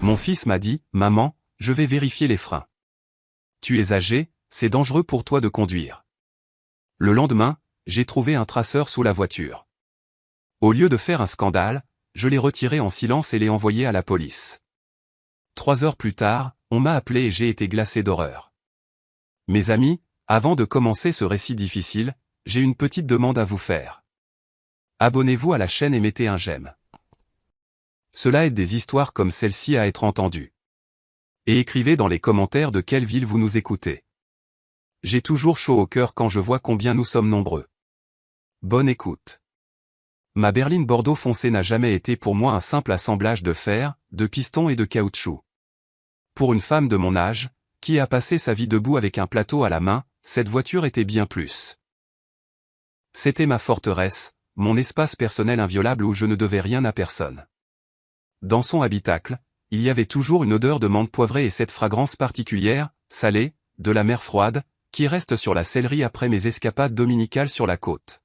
Mon fils m'a dit, maman, je vais vérifier les freins. Tu es âgé, c'est dangereux pour toi de conduire. Le lendemain, j'ai trouvé un traceur sous la voiture. Au lieu de faire un scandale, je l'ai retiré en silence et l'ai envoyé à la police. 3 heures plus tard, on m'a appelé et j'ai été glacé d'horreur. Mes amis, avant de commencer ce récit difficile, j'ai une petite demande à vous faire. Abonnez-vous à la chaîne et mettez un j'aime. Cela aide des histoires comme celle-ci à être entendues. Et écrivez dans les commentaires de quelle ville vous nous écoutez. J'ai toujours chaud au cœur quand je vois combien nous sommes nombreux. Bonne écoute. Ma berline Bordeaux foncé n'a jamais été pour moi un simple assemblage de fer, de pistons et de caoutchouc. Pour une femme de mon âge, qui a passé sa vie debout avec un plateau à la main, cette voiture était bien plus. C'était ma forteresse, mon espace personnel inviolable où je ne devais rien à personne. Dans son habitacle, il y avait toujours une odeur de menthe poivrée et cette fragrance particulière, salée, de la mer froide, qui reste sur la sellerie après mes escapades dominicales sur la côte.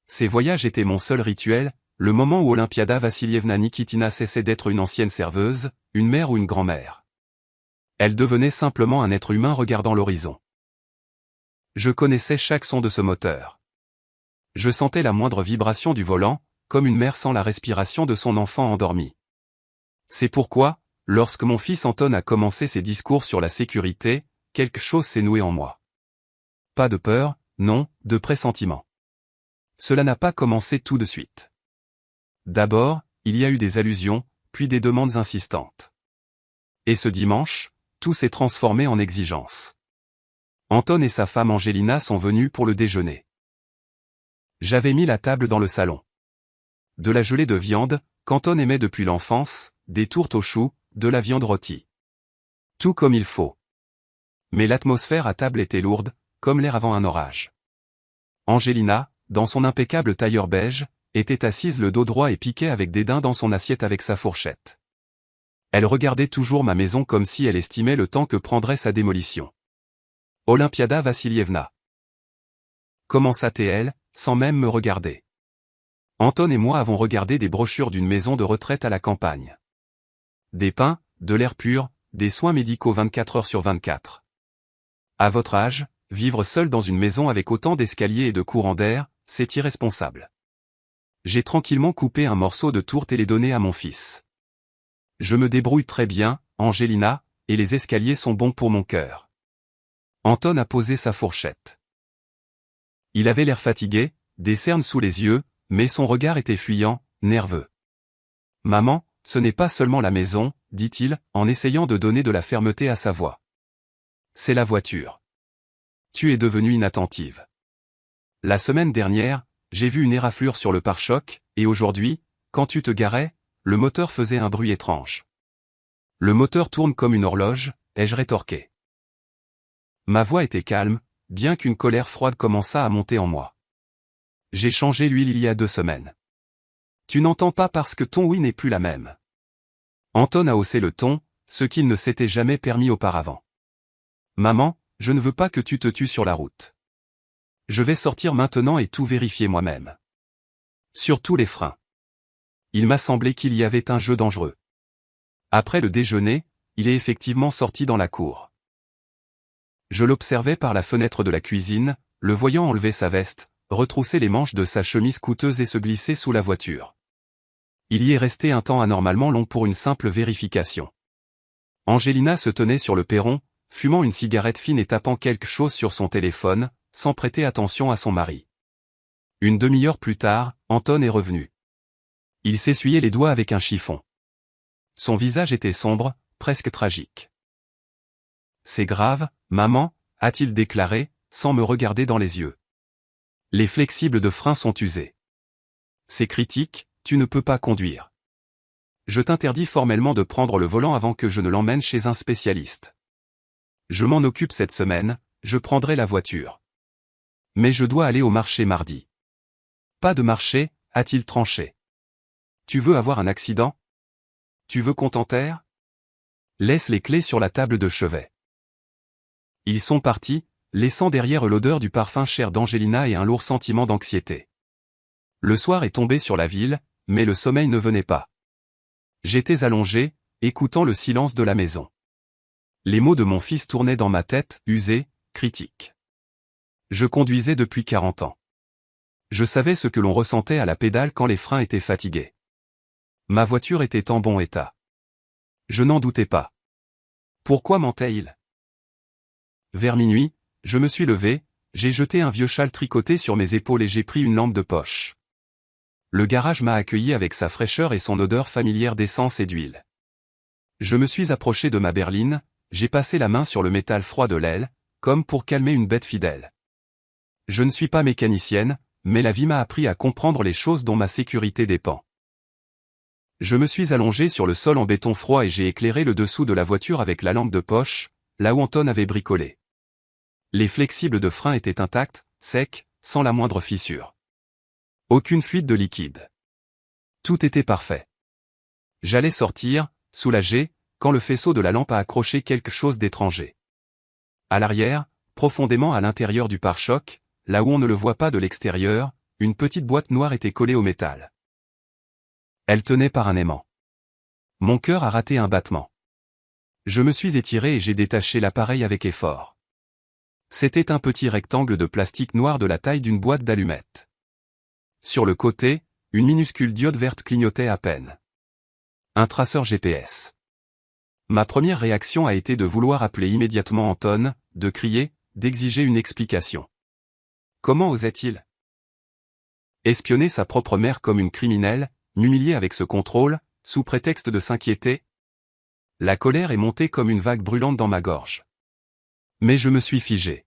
Ces voyages étaient mon seul rituel, le moment où Olympiada Vassilievna Nikitina cessait d'être une ancienne serveuse, une mère ou une grand-mère. Elle devenait simplement un être humain regardant l'horizon. Je connaissais chaque son de ce moteur. Je sentais la moindre vibration du volant, comme une mère sent la respiration de son enfant endormi. C'est pourquoi, lorsque mon fils Anton a commencé ses discours sur la sécurité, quelque chose s'est noué en moi. Pas de peur, non, de pressentiment. Cela n'a pas commencé tout de suite. D'abord, il y a eu des allusions, puis des demandes insistantes. Et ce dimanche, tout s'est transformé en exigence. Anton et sa femme Angelina sont venus pour le déjeuner. J'avais mis la table dans le salon. De la gelée de viande, qu'Anton aimait depuis l'enfance, des tourtes aux choux, de la viande rôtie. Tout comme il faut. Mais l'atmosphère à table était lourde, comme l'air avant un orage. Angelina, dans son impeccable tailleur beige, était assise le dos droit et piquait avec dédain dans son assiette avec sa fourchette. Elle regardait toujours ma maison comme si elle estimait le temps que prendrait sa démolition. Olympiada Vassilievna. Commença-t-elle, sans même me regarder. Anton et moi avons regardé des brochures d'une maison de retraite à la campagne. Des pains, de l'air pur, des soins médicaux 24 heures sur 24. À votre âge, vivre seul dans une maison avec autant d'escaliers et de courants d'air, c'est irresponsable. J'ai tranquillement coupé un morceau de tourte et l'ai donné à mon fils. Je me débrouille très bien, Angelina, et les escaliers sont bons pour mon cœur. Anton a posé sa fourchette. Il avait l'air fatigué, des cernes sous les yeux, mais son regard était fuyant, nerveux. Maman, ce n'est pas seulement la maison, dit-il, en essayant de donner de la fermeté à sa voix. C'est la voiture. Tu es devenue inattentive. La semaine dernière, j'ai vu une éraflure sur le pare-choc, et aujourd'hui, quand tu te garais, le moteur faisait un bruit étrange. Le moteur tourne comme une horloge, ai-je rétorqué. Ma voix était calme, bien qu'une colère froide commençât à monter en moi. J'ai changé l'huile il y a 2 semaines. Tu n'entends pas parce que ton oui n'est plus la même. Anton a haussé le ton, ce qu'il ne s'était jamais permis auparavant. Maman, je ne veux pas que tu te tues sur la route. Je vais sortir maintenant et tout vérifier moi-même. Surtout les freins. Il m'a semblé qu'il y avait un jeu dangereux. Après le déjeuner, il est effectivement sorti dans la cour. Je l'observais par la fenêtre de la cuisine, le voyant enlever sa veste, retrousser les manches de sa chemise coûteuse et se glisser sous la voiture. Il y est resté un temps anormalement long pour une simple vérification. Angelina se tenait sur le perron, fumant une cigarette fine et tapant quelque chose sur son téléphone, sans prêter attention à son mari. Une demi-heure plus tard, Anton est revenu. Il s'essuyait les doigts avec un chiffon. Son visage était sombre, presque tragique. « C'est grave, maman », a-t-il déclaré, sans me regarder dans les yeux. Les flexibles de frein sont usés. C'est critique, tu ne peux pas conduire. Je t'interdis formellement de prendre le volant avant que je ne l'emmène chez un spécialiste. Je m'en occupe cette semaine, je prendrai la voiture. Mais je dois aller au marché mardi. Pas de marché, a-t-il tranché. Tu veux avoir un accident? Tu veux qu'on t'enterre? Laisse les clés sur la table de chevet. Ils sont partis, laissant derrière eux l'odeur du parfum cher d'Angelina et un lourd sentiment d'anxiété. Le soir est tombé sur la ville, mais le sommeil ne venait pas. J'étais allongé, écoutant le silence de la maison. Les mots de mon fils tournaient dans ma tête, usés, critiques. Je conduisais depuis 40 ans. Je savais ce que l'on ressentait à la pédale quand les freins étaient fatigués. Ma voiture était en bon état. Je n'en doutais pas. Pourquoi mentait-il? Vers minuit, je me suis levé, j'ai jeté un vieux châle tricoté sur mes épaules et j'ai pris une lampe de poche. Le garage m'a accueilli avec sa fraîcheur et son odeur familière d'essence et d'huile. Je me suis approché de ma berline, j'ai passé la main sur le métal froid de l'aile, comme pour calmer une bête fidèle. Je ne suis pas mécanicienne, mais la vie m'a appris à comprendre les choses dont ma sécurité dépend. Je me suis allongé sur le sol en béton froid et j'ai éclairé le dessous de la voiture avec la lampe de poche, là où Anton avait bricolé. Les flexibles de frein étaient intacts, secs, sans la moindre fissure. Aucune fuite de liquide. Tout était parfait. J'allais sortir, soulagé, quand le faisceau de la lampe a accroché quelque chose d'étranger. À l'arrière, profondément à l'intérieur du pare-choc, là où on ne le voit pas de l'extérieur, une petite boîte noire était collée au métal. Elle tenait par un aimant. Mon cœur a raté un battement. Je me suis étiré et j'ai détaché l'appareil avec effort. C'était un petit rectangle de plastique noir de la taille d'une boîte d'allumettes. Sur le côté, une minuscule diode verte clignotait à peine. Un traceur GPS. Ma première réaction a été de vouloir appeler immédiatement Anton, de crier, d'exiger une explication. Comment osait-il espionner sa propre mère comme une criminelle, m'humilier avec ce contrôle, sous prétexte de s'inquiéter? La colère est montée comme une vague brûlante dans ma gorge. Mais je me suis figé.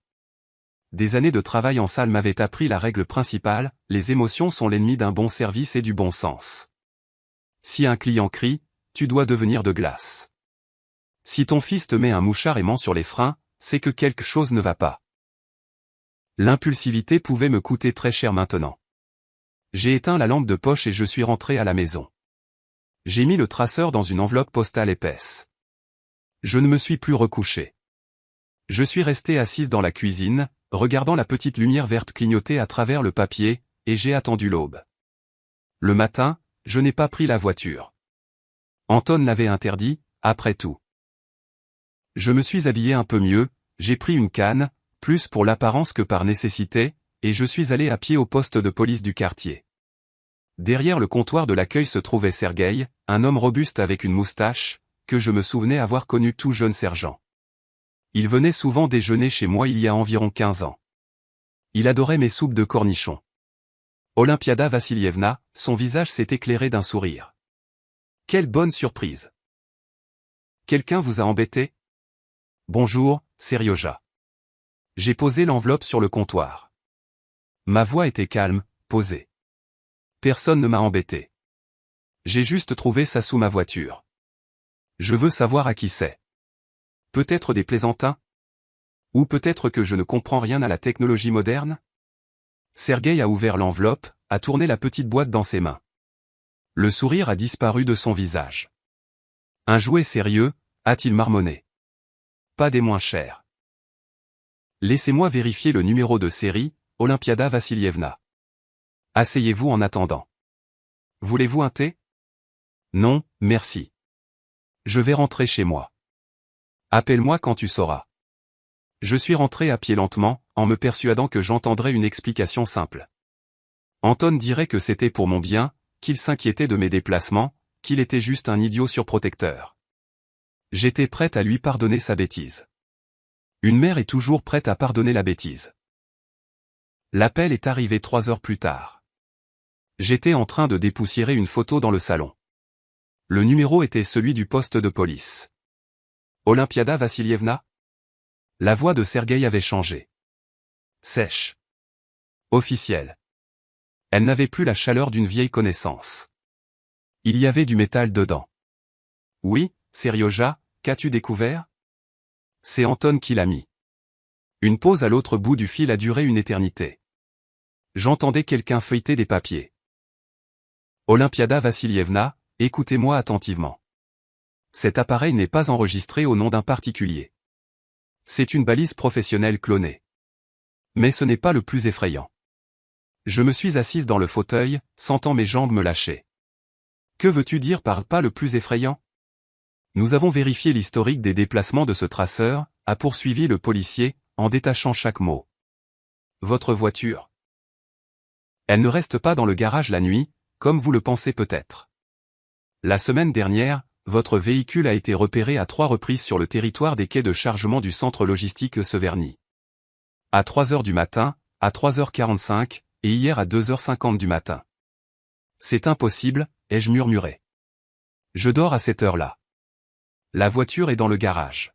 Des années de travail en salle m'avaient appris la règle principale, les émotions sont l'ennemi d'un bon service et du bon sens. Si un client crie, tu dois devenir de glace. Si ton fils te met un mouchard aimant sur les freins, c'est que quelque chose ne va pas. L'impulsivité pouvait me coûter très cher maintenant. J'ai éteint la lampe de poche et je suis rentré à la maison. J'ai mis le traceur dans une enveloppe postale épaisse. Je ne me suis plus recouché. Je suis resté assise dans la cuisine, regardant la petite lumière verte clignoter à travers le papier, et j'ai attendu l'aube. Le matin, je n'ai pas pris la voiture. Anton l'avait interdit, après tout. Je me suis habillé un peu mieux, j'ai pris une canne, plus pour l'apparence que par nécessité, et je suis allé à pied au poste de police du quartier. Derrière le comptoir de l'accueil se trouvait Sergueï, un homme robuste avec une moustache, que je me souvenais avoir connu tout jeune sergent. Il venait souvent déjeuner chez moi il y a environ 15 ans. Il adorait mes soupes de cornichons. Olympiada Vassilievna, son visage s'est éclairé d'un sourire. Quelle bonne surprise! Quelqu'un vous a embêté? Bonjour, Serioja. J'ai posé l'enveloppe sur le comptoir. Ma voix était calme, posée. Personne ne m'a embêté. J'ai juste trouvé ça sous ma voiture. Je veux savoir à qui c'est. Peut-être des plaisantins? Ou peut-être que je ne comprends rien à la technologie moderne? Sergueï a ouvert l'enveloppe, a tourné la petite boîte dans ses mains. Le sourire a disparu de son visage. Un jouet sérieux, a-t-il marmonné. Pas des moins chers. Laissez-moi vérifier le numéro de série, Olympiada Vassilievna. Asseyez-vous en attendant. Voulez-vous un thé? Non, merci. Je vais rentrer chez moi. Appelle-moi quand tu sauras. Je suis rentré à pied lentement, en me persuadant que j'entendrais une explication simple. Anton dirait que c'était pour mon bien, qu'il s'inquiétait de mes déplacements, qu'il était juste un idiot surprotecteur. J'étais prête à lui pardonner sa bêtise. Une mère est toujours prête à pardonner la bêtise. L'appel est arrivé 3 heures plus tard. J'étais en train de dépoussiérer une photo dans le salon. Le numéro était celui du poste de police. Olympiada Vassilievna? La voix de Sergueï avait changé. Sèche. Officielle. Elle n'avait plus la chaleur d'une vieille connaissance. Il y avait du métal dedans. Oui, Serioja, qu'as-tu découvert? C'est Anton qui l'a mis. Une pause à l'autre bout du fil a duré une éternité. J'entendais quelqu'un feuilleter des papiers. Olympiada Vassilievna, écoutez-moi attentivement. Cet appareil n'est pas enregistré au nom d'un particulier. C'est une balise professionnelle clonée. Mais ce n'est pas le plus effrayant. Je me suis assise dans le fauteuil, sentant mes jambes me lâcher. Que veux-tu dire par pas le plus effrayant? Nous avons vérifié l'historique des déplacements de ce traceur, a poursuivi le policier, en détachant chaque mot. Votre voiture. Elle ne reste pas dans le garage la nuit, comme vous le pensez peut-être. La semaine dernière, votre véhicule a été repéré à 3 reprises sur le territoire des quais de chargement du centre logistique Severny. À 3 heures du matin, à 3h45, et hier à 2h50 du matin. C'est impossible, ai-je murmuré. Je dors à cette heure-là. La voiture est dans le garage.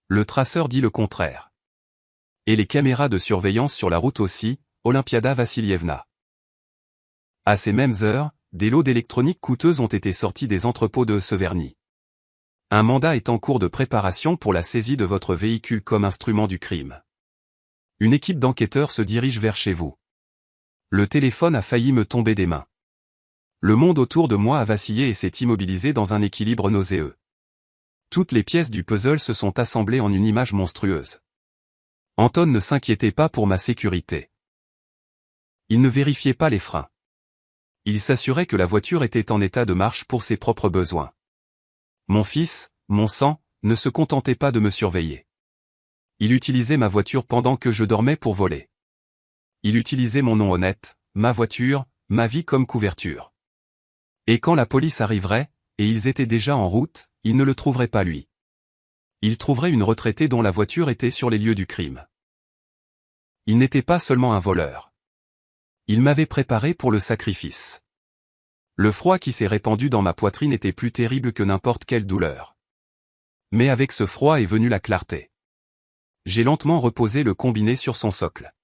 Le traceur dit le contraire. Et les caméras de surveillance sur la route aussi, Olympiada Vassilievna. À ces mêmes heures, des lots d'électronique coûteuse ont été sortis des entrepôts de Severny. Un mandat est en cours de préparation pour la saisie de votre véhicule comme instrument du crime. Une équipe d'enquêteurs se dirige vers chez vous. Le téléphone a failli me tomber des mains. Le monde autour de moi a vacillé et s'est immobilisé dans un équilibre nauséeux. Toutes les pièces du puzzle se sont assemblées en une image monstrueuse. Anton ne s'inquiétait pas pour ma sécurité. Il ne vérifiait pas les freins. Il s'assurait que la voiture était en état de marche pour ses propres besoins. Mon fils, mon sang, ne se contentait pas de me surveiller. Il utilisait ma voiture pendant que je dormais pour voler. Il utilisait mon nom honnête, ma voiture, ma vie comme couverture. Et quand la police arriverait, et ils étaient déjà en route, ils ne le trouveraient pas lui. Ils trouveraient une retraitée dont la voiture était sur les lieux du crime. Il n'était pas seulement un voleur. Il m'avait préparé pour le sacrifice. Le froid qui s'est répandu dans ma poitrine était plus terrible que n'importe quelle douleur. Mais avec ce froid est venue la clarté. J'ai lentement reposé le combiné sur son socle.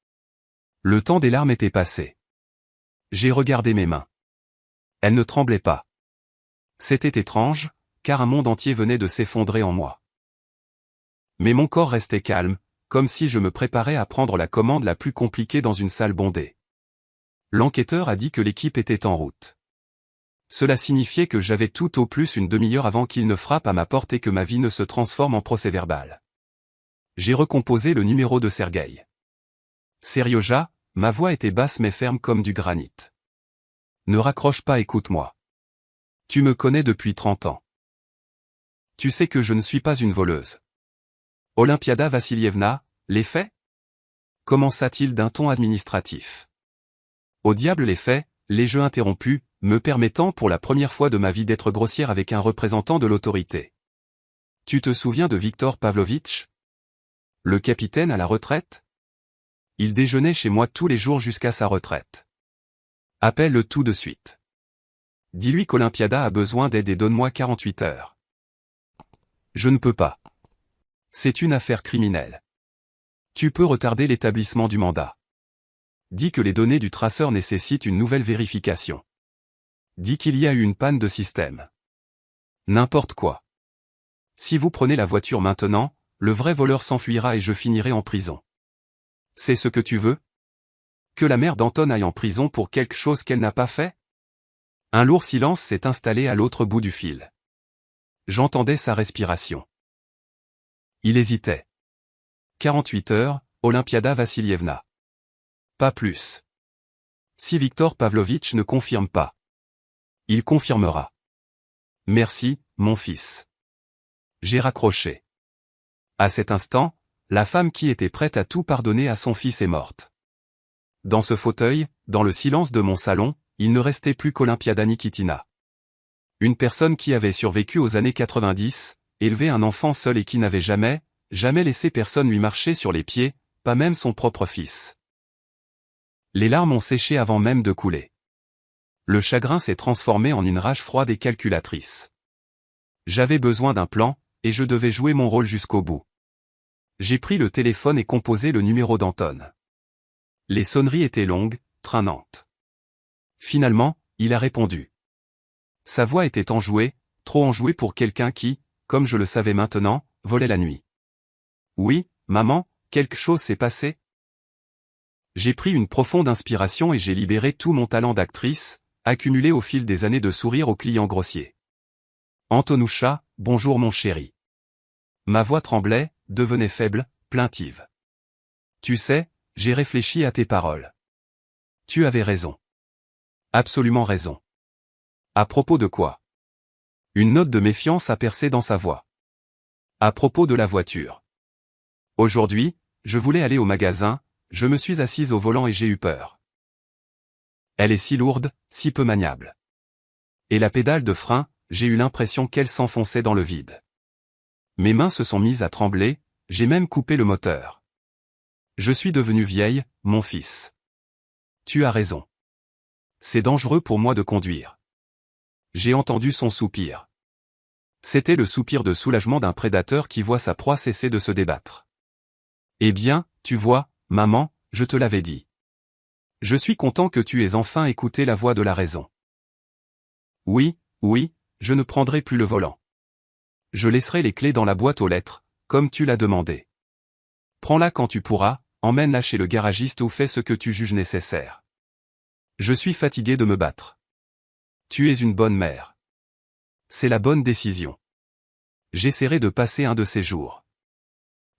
Le temps des larmes était passé. J'ai regardé mes mains. Elles ne tremblaient pas. C'était étrange, car un monde entier venait de s'effondrer en moi. Mais mon corps restait calme, comme si je me préparais à prendre la commande la plus compliquée dans une salle bondée. L'enquêteur a dit que l'équipe était en route. Cela signifiait que j'avais tout au plus une demi-heure avant qu'il ne frappe à ma porte et que ma vie ne se transforme en procès-verbal. J'ai recomposé le numéro de Sergueï. Serioja, ma voix était basse mais ferme comme du granit. Ne raccroche pas, écoute-moi. Tu me connais depuis 30 ans. Tu sais que je ne suis pas une voleuse. Olympiada Vassilievna, les faits? Commença-t-il d'un ton administratif. Au diable les faits, les jeux interrompus, me permettant pour la première fois de ma vie d'être grossière avec un représentant de l'autorité. Tu te souviens de Viktor Pavlovitch? Le capitaine à la retraite? Il déjeunait chez moi tous les jours jusqu'à sa retraite. Appelle-le tout de suite. Dis-lui qu'Olympiada a besoin d'aide et donne-moi 48 heures. Je ne peux pas. C'est une affaire criminelle. Tu peux retarder l'établissement du mandat. Dis que les données du traceur nécessitent une nouvelle vérification. Dis qu'il y a eu une panne de système. N'importe quoi. Si vous prenez la voiture maintenant, le vrai voleur s'enfuira et je finirai en prison. C'est ce que tu veux? Que la mère d'Anton aille en prison pour quelque chose qu'elle n'a pas fait? Un lourd silence s'est installé à l'autre bout du fil. J'entendais sa respiration. Il hésitait. 48 heures, Olympiada Vassilievna. Pas plus. Si Viktor Pavlovitch ne confirme pas. Il confirmera. Merci, mon fils. J'ai raccroché. À cet instant, la femme qui était prête à tout pardonner à son fils est morte. Dans ce fauteuil, dans le silence de mon salon, il ne restait plus qu'Olympiada Nikitina. Une personne qui avait survécu aux années 90, élevé un enfant seul et qui n'avait jamais laissé personne lui marcher sur les pieds, pas même son propre fils. Les larmes ont séché avant même de couler. Le chagrin s'est transformé en une rage froide et calculatrice. J'avais besoin d'un plan, et je devais jouer mon rôle jusqu'au bout. J'ai pris le téléphone et composé le numéro d'Anton. Les sonneries étaient longues, traînantes. Finalement, il a répondu. Sa voix était enjouée, trop enjouée pour quelqu'un qui, comme je le savais maintenant, volait la nuit. Oui, maman, quelque chose s'est passé? J'ai pris une profonde inspiration et j'ai libéré tout mon talent d'actrice, accumulé au fil des années de sourire aux clients grossiers. Antonoucha, bonjour mon chéri. Ma voix tremblait, devenait faible, plaintive. Tu sais, j'ai réfléchi à tes paroles. Tu avais raison. Absolument raison. À propos de quoi? Une note de méfiance a percé dans sa voix. À propos de la voiture. Aujourd'hui, je voulais aller au magasin, je me suis assise au volant et j'ai eu peur. Elle est si lourde, si peu maniable. Et la pédale de frein, j'ai eu l'impression qu'elle s'enfonçait dans le vide. Mes mains se sont mises à trembler, j'ai même coupé le moteur. Je suis devenue vieille, mon fils. Tu as raison. C'est dangereux pour moi de conduire. J'ai entendu son soupir. C'était le soupir de soulagement d'un prédateur qui voit sa proie cesser de se débattre. Eh bien, tu vois, maman, je te l'avais dit. Je suis content que tu aies enfin écouté la voix de la raison. Oui, oui, je ne prendrai plus le volant. Je laisserai les clés dans la boîte aux lettres, comme tu l'as demandé. Prends-la quand tu pourras, emmène-la chez le garagiste ou fais ce que tu juges nécessaire. Je suis fatigué de me battre. Tu es une bonne mère. C'est la bonne décision. J'essaierai de passer un de ces jours.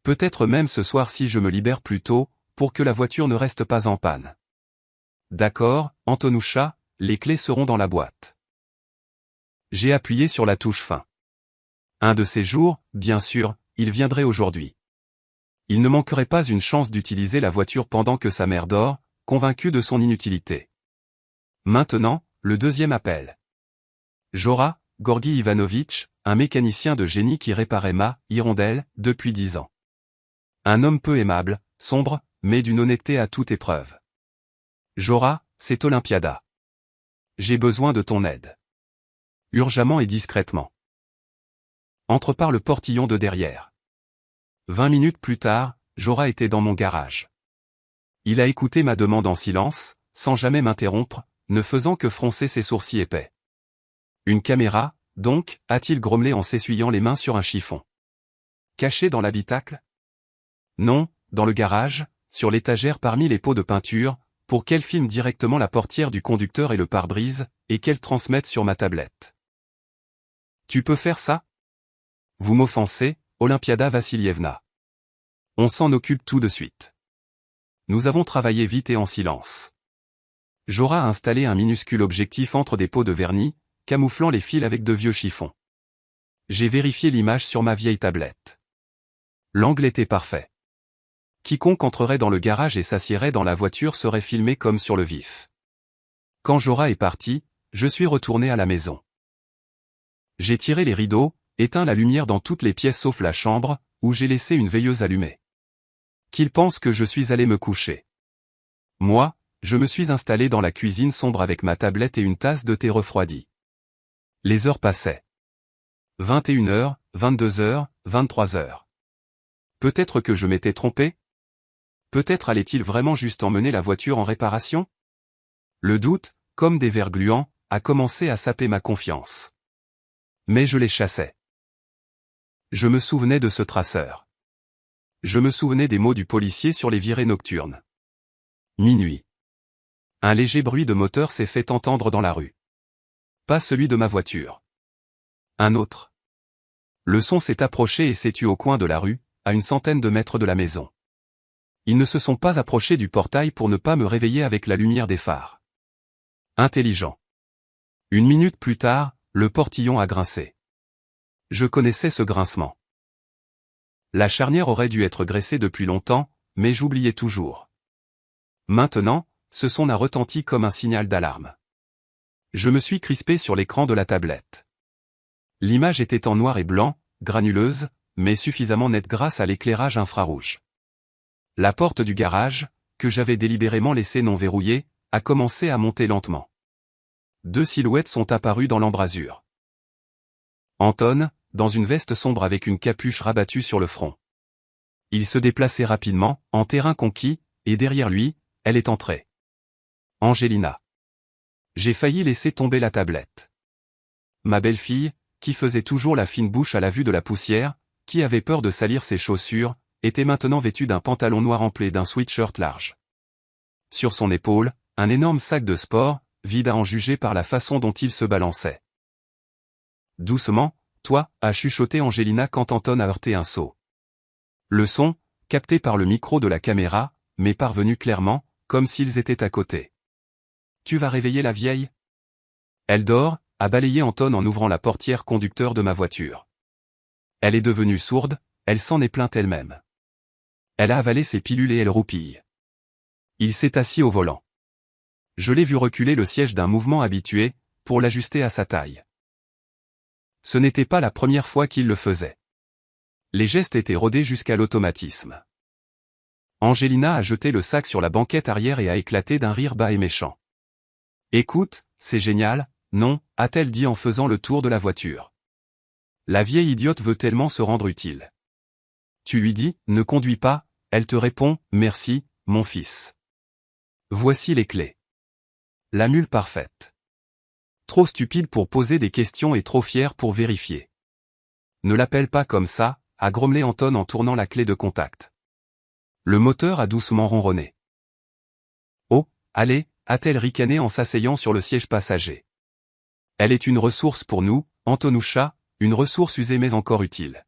Peut-être même ce soir si je me libère plus tôt, pour que la voiture ne reste pas en panne. D'accord, Antonoucha, les clés seront dans la boîte. J'ai appuyé sur la touche fin. Un de ces jours, bien sûr, il viendrait aujourd'hui. Il ne manquerait pas une chance d'utiliser la voiture pendant que sa mère dort, convaincue de son inutilité. Maintenant, le deuxième appel. Jora, Gorgi Ivanovitch, un mécanicien de génie qui réparait ma hirondelle depuis 10 ans. Un homme peu aimable, sombre, mais d'une honnêteté à toute épreuve. Jora, c'est Olympiada. J'ai besoin de ton aide. Urgemment et discrètement. Entre par le portillon de derrière. 20 minutes plus tard, Jora était dans mon garage. Il a écouté ma demande en silence, sans jamais m'interrompre, ne faisant que froncer ses sourcils épais. Une caméra, donc, a-t-il grommelé en s'essuyant les mains sur un chiffon. Caché dans l'habitacle? Non, dans le garage, sur l'étagère parmi les pots de peinture, pour qu'elle filme directement la portière du conducteur et le pare-brise, et qu'elle transmette sur ma tablette. Tu peux faire ça? Vous m'offensez, Olympiada Vassilievna. On s'en occupe tout de suite. Nous avons travaillé vite et en silence. Jora a installé un minuscule objectif entre des pots de vernis, camouflant les fils avec de vieux chiffons. J'ai vérifié l'image sur ma vieille tablette. L'angle était parfait. Quiconque entrerait dans le garage et s'assiérait dans la voiture serait filmé comme sur le vif. Quand Jora est parti, je suis retourné à la maison. J'ai tiré les rideaux, éteint la lumière dans toutes les pièces sauf la chambre, où j'ai laissé une veilleuse allumée. Qu'il pense que je suis allé me coucher. Moi, je me suis installé dans la cuisine sombre avec ma tablette et une tasse de thé refroidi. Les heures passaient. 21h, 22h, 23h. Peut-être que je m'étais trompé? Peut-être allait-il vraiment juste emmener la voiture en réparation? Le doute, comme des vers gluants, a commencé à saper ma confiance. Mais je les chassais. Je me souvenais de ce traceur. Je me souvenais des mots du policier sur les virées nocturnes. Minuit. Un léger bruit de moteur s'est fait entendre dans la rue. Pas celui de ma voiture. Un autre. Le son s'est approché et s'est tu au coin de la rue, à une centaine de mètres de la maison. Ils ne se sont pas approchés du portail pour ne pas me réveiller avec la lumière des phares. Intelligent. 1 minute plus tard, le portillon a grincé. Je connaissais ce grincement. La charnière aurait dû être graissée depuis longtemps, mais j'oubliais toujours. Maintenant, ce son a retenti comme un signal d'alarme. Je me suis crispé sur l'écran de la tablette. L'image était en noir et blanc, granuleuse, mais suffisamment nette grâce à l'éclairage infrarouge. La porte du garage, que j'avais délibérément laissée non verrouillée, a commencé à monter lentement. 2 silhouettes sont apparues dans l'embrasure. Anton, dans une veste sombre avec une capuche rabattue sur le front. Il se déplaçait rapidement, en terrain conquis, et derrière lui, elle est entrée. Angelina. J'ai failli laisser tomber la tablette. Ma belle-fille, qui faisait toujours la fine bouche à la vue de la poussière, qui avait peur de salir ses chaussures, était maintenant vêtue d'un pantalon noir empli d'un sweatshirt large. Sur son épaule, un énorme sac de sport, vide à en juger par la façon dont il se balançait. Doucement, toi, a chuchoté Angelina quand Anton a heurté un seau. Le son, capté par le micro de la caméra, m'est parvenu clairement, comme s'ils étaient à côté. Tu vas réveiller la vieille? Elle dort, a balayé Anton en ouvrant la portière conducteur de ma voiture. Elle est devenue sourde, elle s'en est plainte elle-même. Elle a avalé ses pilules et elle roupille. Il s'est assis au volant. Je l'ai vu reculer le siège d'un mouvement habitué, pour l'ajuster à sa taille. Ce n'était pas la première fois qu'il le faisait. Les gestes étaient rodés jusqu'à l'automatisme. Angelina a jeté le sac sur la banquette arrière et a éclaté d'un rire bas et méchant. « Écoute, c'est génial, non ?» a-t-elle dit en faisant le tour de la voiture. La vieille idiote veut tellement se rendre utile. Tu lui dis « Ne conduis pas », elle te répond « Merci, mon fils. Voici les clés. » La mule parfaite. Trop stupide pour poser des questions et trop fière pour vérifier. Ne l'appelle pas comme ça, a grommelé Anton en tournant la clé de contact. Le moteur a doucement ronronné. Oh, allez, a-t-elle ricané en s'asseyant sur le siège passager. Elle est une ressource pour nous, Antonoucha, une ressource usée mais encore utile.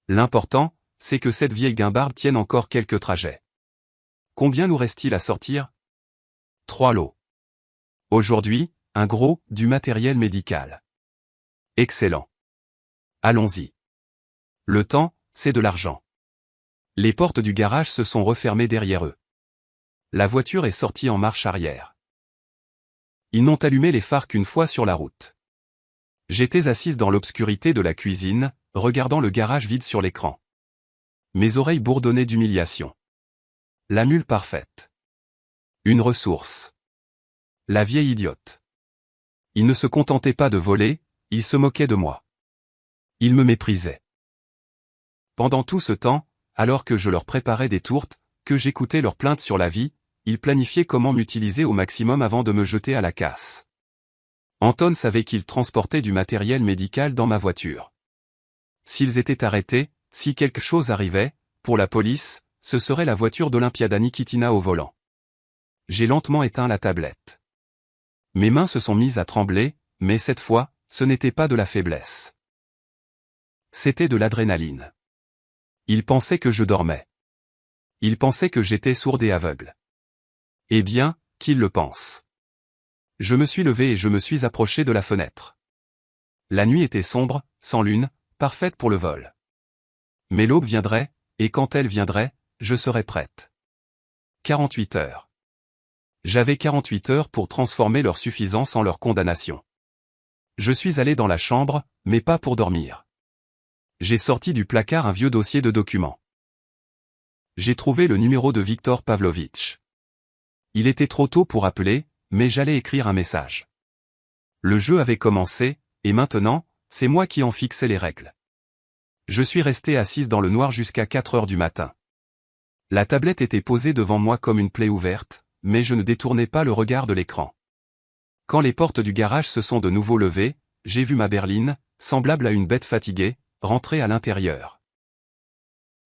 L'important, c'est que cette vieille guimbarde tienne encore quelques trajets. Combien nous reste-t-il à sortir? 3 lots. Aujourd'hui, un gros, du matériel médical. Excellent. Allons-y. Le temps, c'est de l'argent. Les portes du garage se sont refermées derrière eux. La voiture est sortie en marche arrière. Ils n'ont allumé les phares qu'une fois sur la route. J'étais assise dans l'obscurité de la cuisine, regardant le garage vide sur l'écran. Mes oreilles bourdonnaient d'humiliation. La mule parfaite. Une ressource. La vieille idiote. Ils ne se contentaient pas de voler, ils se moquaient de moi. Ils me méprisaient. Pendant tout ce temps, alors que je leur préparais des tourtes, que j'écoutais leurs plaintes sur la vie, ils planifiaient comment m'utiliser au maximum avant de me jeter à la casse. Anton savait qu'ils transportaient du matériel médical dans ma voiture. S'ils étaient arrêtés, si quelque chose arrivait, pour la police, ce serait la voiture d'Olympiada Nikitina au volant. J'ai lentement éteint la tablette. Mes mains se sont mises à trembler, mais cette fois, ce n'était pas de la faiblesse. C'était de l'adrénaline. Ils pensaient que je dormais. Ils pensaient que j'étais sourde et aveugle. Eh bien, qu'ils le pensent. Je me suis levé et je me suis approché de la fenêtre. La nuit était sombre, sans lune, parfaite pour le vol. Mais l'aube viendrait, et quand elle viendrait, je serais prête. 48 heures. J'avais 48 heures pour transformer leur suffisance en leur condamnation. Je suis allé dans la chambre, mais pas pour dormir. J'ai sorti du placard un vieux dossier de documents. J'ai trouvé le numéro de Victor Pavlovitch. Il était trop tôt pour appeler, mais j'allais écrire un message. Le jeu avait commencé, et maintenant, c'est moi qui en fixais les règles. Je suis resté assise dans le noir jusqu'à 4 heures du matin. La tablette était posée devant moi comme une plaie ouverte, mais je ne détournais pas le regard de l'écran. Quand les portes du garage se sont de nouveau levées, j'ai vu ma berline, semblable à une bête fatiguée, rentrer à l'intérieur.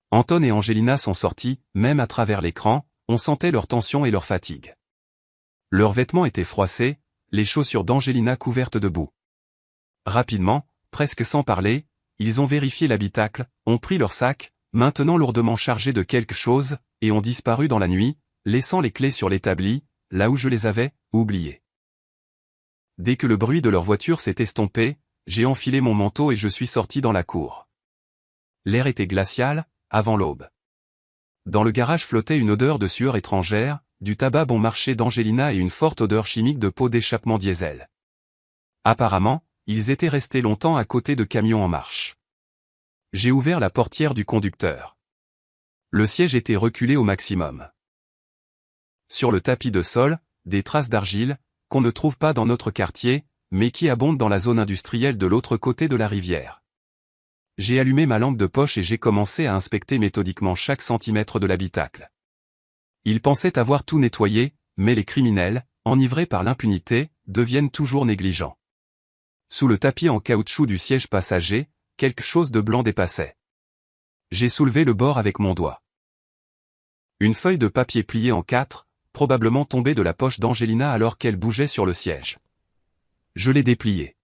Anton et Angelina sont sortis, même à travers l'écran, on sentait leur tension et leur fatigue. Leurs vêtements étaient froissés, les chaussures d'Angelina couvertes de boue. Rapidement, presque sans parler, ils ont vérifié l'habitacle, ont pris leur sac, maintenant lourdement chargés de quelque chose, et ont disparu dans la nuit, laissant les clés sur l'établi, là où je les avais oubliées. Dès que le bruit de leur voiture s'est estompé, j'ai enfilé mon manteau et je suis sorti dans la cour. L'air était glacial, avant l'aube. Dans le garage flottait une odeur de sueur étrangère, du tabac bon marché d'Angelina et une forte odeur chimique de pot d'échappement diesel. Apparemment, ils étaient restés longtemps à côté de camions en marche. J'ai ouvert la portière du conducteur. Le siège était reculé au maximum. Sur le tapis de sol, des traces d'argile, qu'on ne trouve pas dans notre quartier, mais qui abondent dans la zone industrielle de l'autre côté de la rivière. J'ai allumé ma lampe de poche et j'ai commencé à inspecter méthodiquement chaque centimètre de l'habitacle. Ils pensaient avoir tout nettoyé, mais les criminels, enivrés par l'impunité, deviennent toujours négligents. Sous le tapis en caoutchouc du siège passager, quelque chose de blanc dépassait. J'ai soulevé le bord avec mon doigt. Une feuille de papier pliée en 4, probablement tombée de la poche d'Angelina alors qu'elle bougeait sur le siège. Je l'ai dépliée.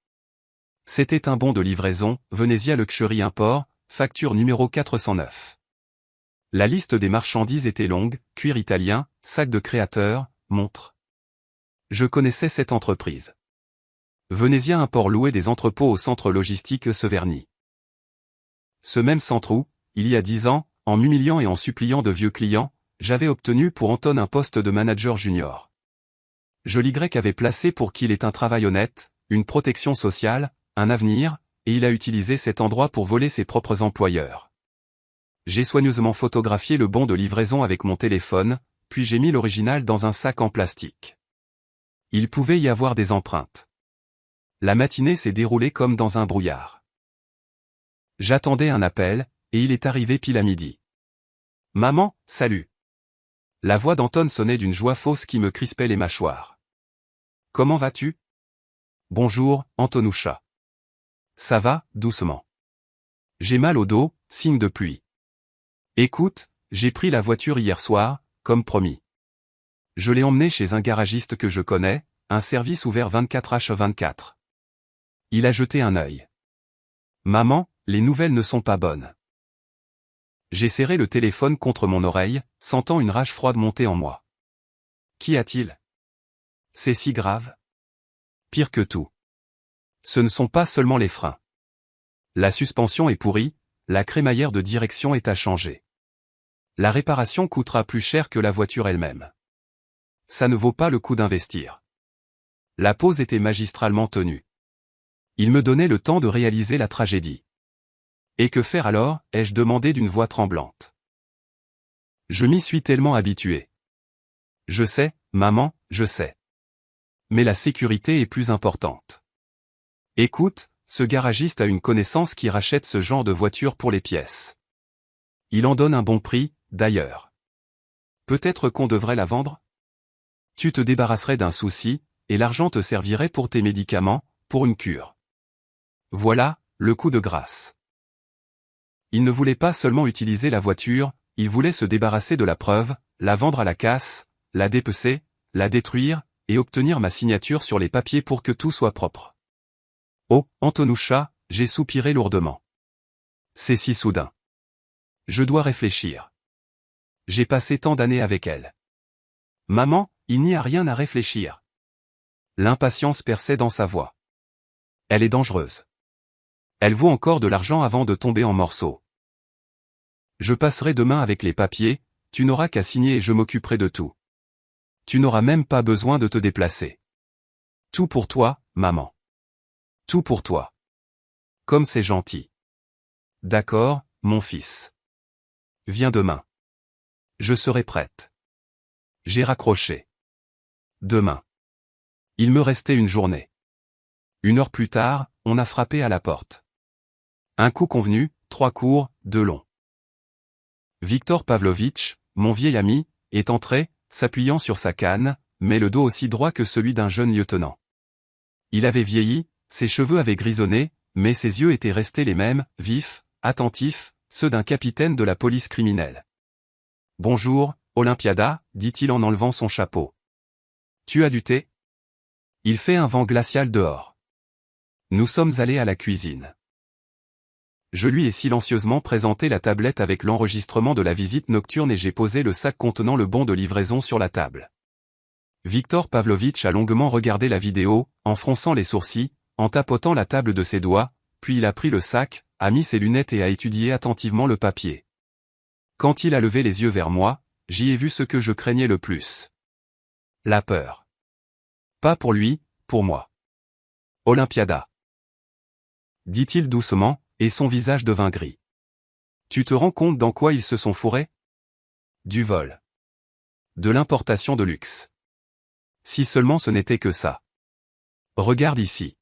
C'était un bon de livraison, Venezia Luxury Import, facture numéro 409. La liste des marchandises était longue, cuir italien, sac de créateur, montre. Je connaissais cette entreprise. Venezia Import louait des entrepôts au centre logistique Severny. Ce même centre où, il y a 10 ans, en m'humiliant et en suppliant de vieux clients, j'avais obtenu pour Anton un poste de manager junior. Je l'Y avait placé pour qu'il ait un travail honnête, une protection sociale, un avenir, et il a utilisé cet endroit pour voler ses propres employeurs. J'ai soigneusement photographié le bon de livraison avec mon téléphone, puis j'ai mis l'original dans un sac en plastique. Il pouvait y avoir des empreintes. La matinée s'est déroulée comme dans un brouillard. J'attendais un appel, et il est arrivé pile à midi. « Maman, salut !» La voix d'Anton sonnait d'une joie fausse qui me crispait les mâchoires. « Comment vas-tu ?»« Bonjour, Antonoucha. »« Ça va, doucement. »« J'ai mal au dos, signe de pluie. »« Écoute, j'ai pris la voiture hier soir, comme promis. Je l'ai emmenée chez un garagiste que je connais, un service ouvert 24h24. Il a jeté un œil. « Maman, les nouvelles ne sont pas bonnes. » J'ai serré le téléphone contre mon oreille, sentant une rage froide monter en moi. Qu'y a-t-il? C'est si grave? Pire que tout. Ce ne sont pas seulement les freins. La suspension est pourrie, la crémaillère de direction est à changer. La réparation coûtera plus cher que la voiture elle-même. Ça ne vaut pas le coup d'investir. La pause était magistralement tenue. Il me donnait le temps de réaliser la tragédie. Et que faire alors, ai-je demandé d'une voix tremblante. Je m'y suis tellement habitué. Je sais, maman, je sais. Mais la sécurité est plus importante. Écoute, ce garagiste a une connaissance qui rachète ce genre de voiture pour les pièces. Il en donne un bon prix, d'ailleurs. Peut-être qu'on devrait la vendre? Tu te débarrasserais d'un souci, et l'argent te servirait pour tes médicaments, pour une cure. Voilà, le coup de grâce. Il ne voulait pas seulement utiliser la voiture, il voulait se débarrasser de la preuve, la vendre à la casse, la dépecer, la détruire, et obtenir ma signature sur les papiers pour que tout soit propre. Oh, Antonoucha, j'ai soupiré lourdement. C'est si soudain. Je dois réfléchir. J'ai passé tant d'années avec elle. Maman, il n'y a rien à réfléchir. L'impatience perçait dans sa voix. Elle est dangereuse. Elle vaut encore de l'argent avant de tomber en morceaux. Je passerai demain avec les papiers, tu n'auras qu'à signer et je m'occuperai de tout. Tu n'auras même pas besoin de te déplacer. Tout pour toi, maman. Tout pour toi. Comme c'est gentil. D'accord, mon fils. Viens demain. Je serai prête. J'ai raccroché. Demain. Il me restait une journée. 1 heure plus tard, on a frappé à la porte. Un coup convenu, 3 courts, 2 longs. Victor Pavlovitch, mon vieil ami, est entré, s'appuyant sur sa canne, mais le dos aussi droit que celui d'un jeune lieutenant. Il avait vieilli, ses cheveux avaient grisonné, mais ses yeux étaient restés les mêmes, vifs, attentifs, ceux d'un capitaine de la police criminelle. « Bonjour, Olympiada, dit-il en enlevant son chapeau. Tu as du thé? Il fait un vent glacial dehors. Nous sommes allés à la cuisine. » Je lui ai silencieusement présenté la tablette avec l'enregistrement de la visite nocturne et j'ai posé le sac contenant le bon de livraison sur la table. Victor Pavlovitch a longuement regardé la vidéo, en fronçant les sourcils, en tapotant la table de ses doigts, puis il a pris le sac, a mis ses lunettes et a étudié attentivement le papier. Quand il a levé les yeux vers moi, j'y ai vu ce que je craignais le plus. La peur. Pas pour lui, pour moi. Olympiada. Dit-il doucement, et son visage devint gris. Tu te rends compte dans quoi ils se sont fourrés? Du vol. De l'importation de luxe. Si seulement ce n'était que ça. Regarde ici.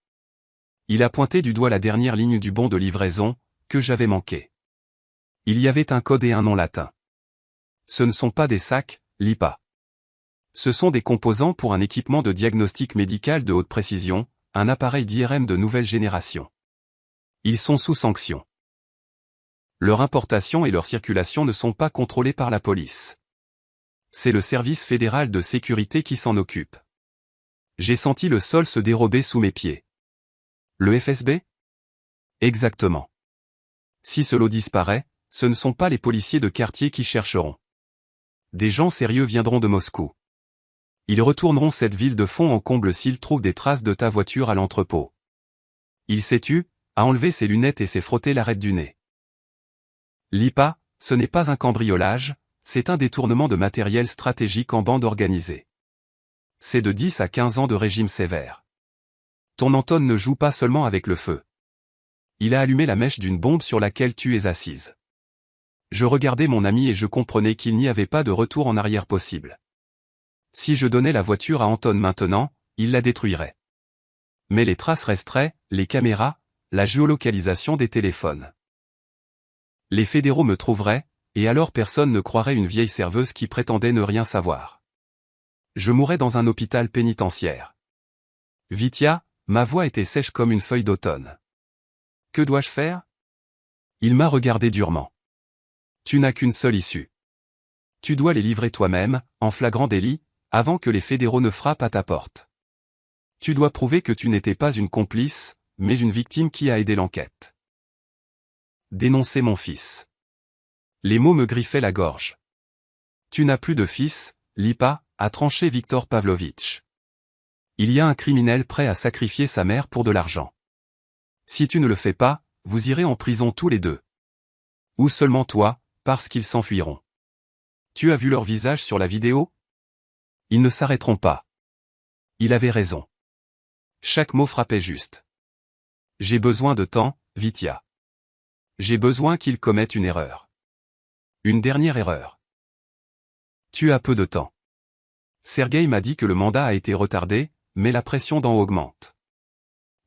Il a pointé du doigt la dernière ligne du bon de livraison, que j'avais manqué. Il y avait un code et un nom latin. Ce ne sont pas des sacs, l'IPA. Ce sont des composants pour un équipement de diagnostic médical de haute précision, un appareil d'IRM de nouvelle génération. Ils sont sous sanction. Leur importation et leur circulation ne sont pas contrôlées par la police. C'est le service fédéral de sécurité qui s'en occupe. J'ai senti le sol se dérober sous mes pieds. Le FSB? Exactement. Si ce lot disparaît, ce ne sont pas les policiers de quartier qui chercheront. Des gens sérieux viendront de Moscou. Ils retourneront cette ville de fond en comble s'ils trouvent des traces de ta voiture à l'entrepôt. Il s'est tu, a enlevé ses lunettes et s'est frotté l'arête du nez. Lipa, ce n'est pas un cambriolage, c'est un détournement de matériel stratégique en bande organisée. C'est de 10 à 15 ans de régime sévère. Ton Anton ne joue pas seulement avec le feu. Il a allumé la mèche d'une bombe sur laquelle tu es assise. Je regardais mon ami et je comprenais qu'il n'y avait pas de retour en arrière possible. Si je donnais la voiture à Anton maintenant, il la détruirait. Mais les traces resteraient, les caméras, la géolocalisation des téléphones. Les fédéraux me trouveraient, et alors personne ne croirait une vieille serveuse qui prétendait ne rien savoir. Je mourrais dans un hôpital pénitentiaire. Vitia, ma voix était sèche comme une feuille d'automne. Que dois-je faire? Il m'a regardé durement. Tu n'as qu'une seule issue. Tu dois les livrer toi-même, en flagrant délit, avant que les fédéraux ne frappent à ta porte. Tu dois prouver que tu n'étais pas une complice, mais une victime qui a aidé l'enquête. Dénoncer mon fils. Les mots me griffaient la gorge. Tu n'as plus de fils, Lipa, a tranché Viktor Pavlovitch. Il y a un criminel prêt à sacrifier sa mère pour de l'argent. Si tu ne le fais pas, vous irez en prison tous les deux. Ou seulement toi, parce qu'ils s'enfuiront. Tu as vu leur visage sur la vidéo? Ils ne s'arrêteront pas. Il avait raison. Chaque mot frappait juste. J'ai besoin de temps, Vitia. J'ai besoin qu'ils commettent une erreur. Une dernière erreur. Tu as peu de temps. Sergueï m'a dit que le mandat a été retardé, mais la pression d'en haut augmente.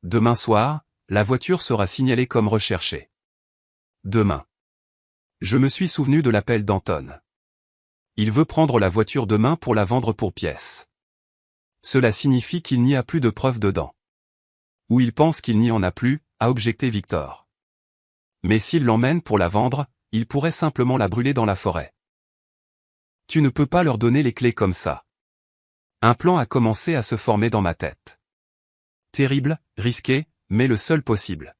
Demain soir, la voiture sera signalée comme recherchée. Demain. Je me suis souvenu de l'appel d'Anton. Il veut prendre la voiture demain pour la vendre pour pièces. Cela signifie qu'il n'y a plus de preuves dedans. Ou il pense qu'il n'y en a plus, a objecté Victor. Mais s'il l'emmène pour la vendre, il pourrait simplement la brûler dans la forêt. Tu ne peux pas leur donner les clés comme ça. Un plan a commencé à se former dans ma tête. Terrible, risqué, mais le seul possible.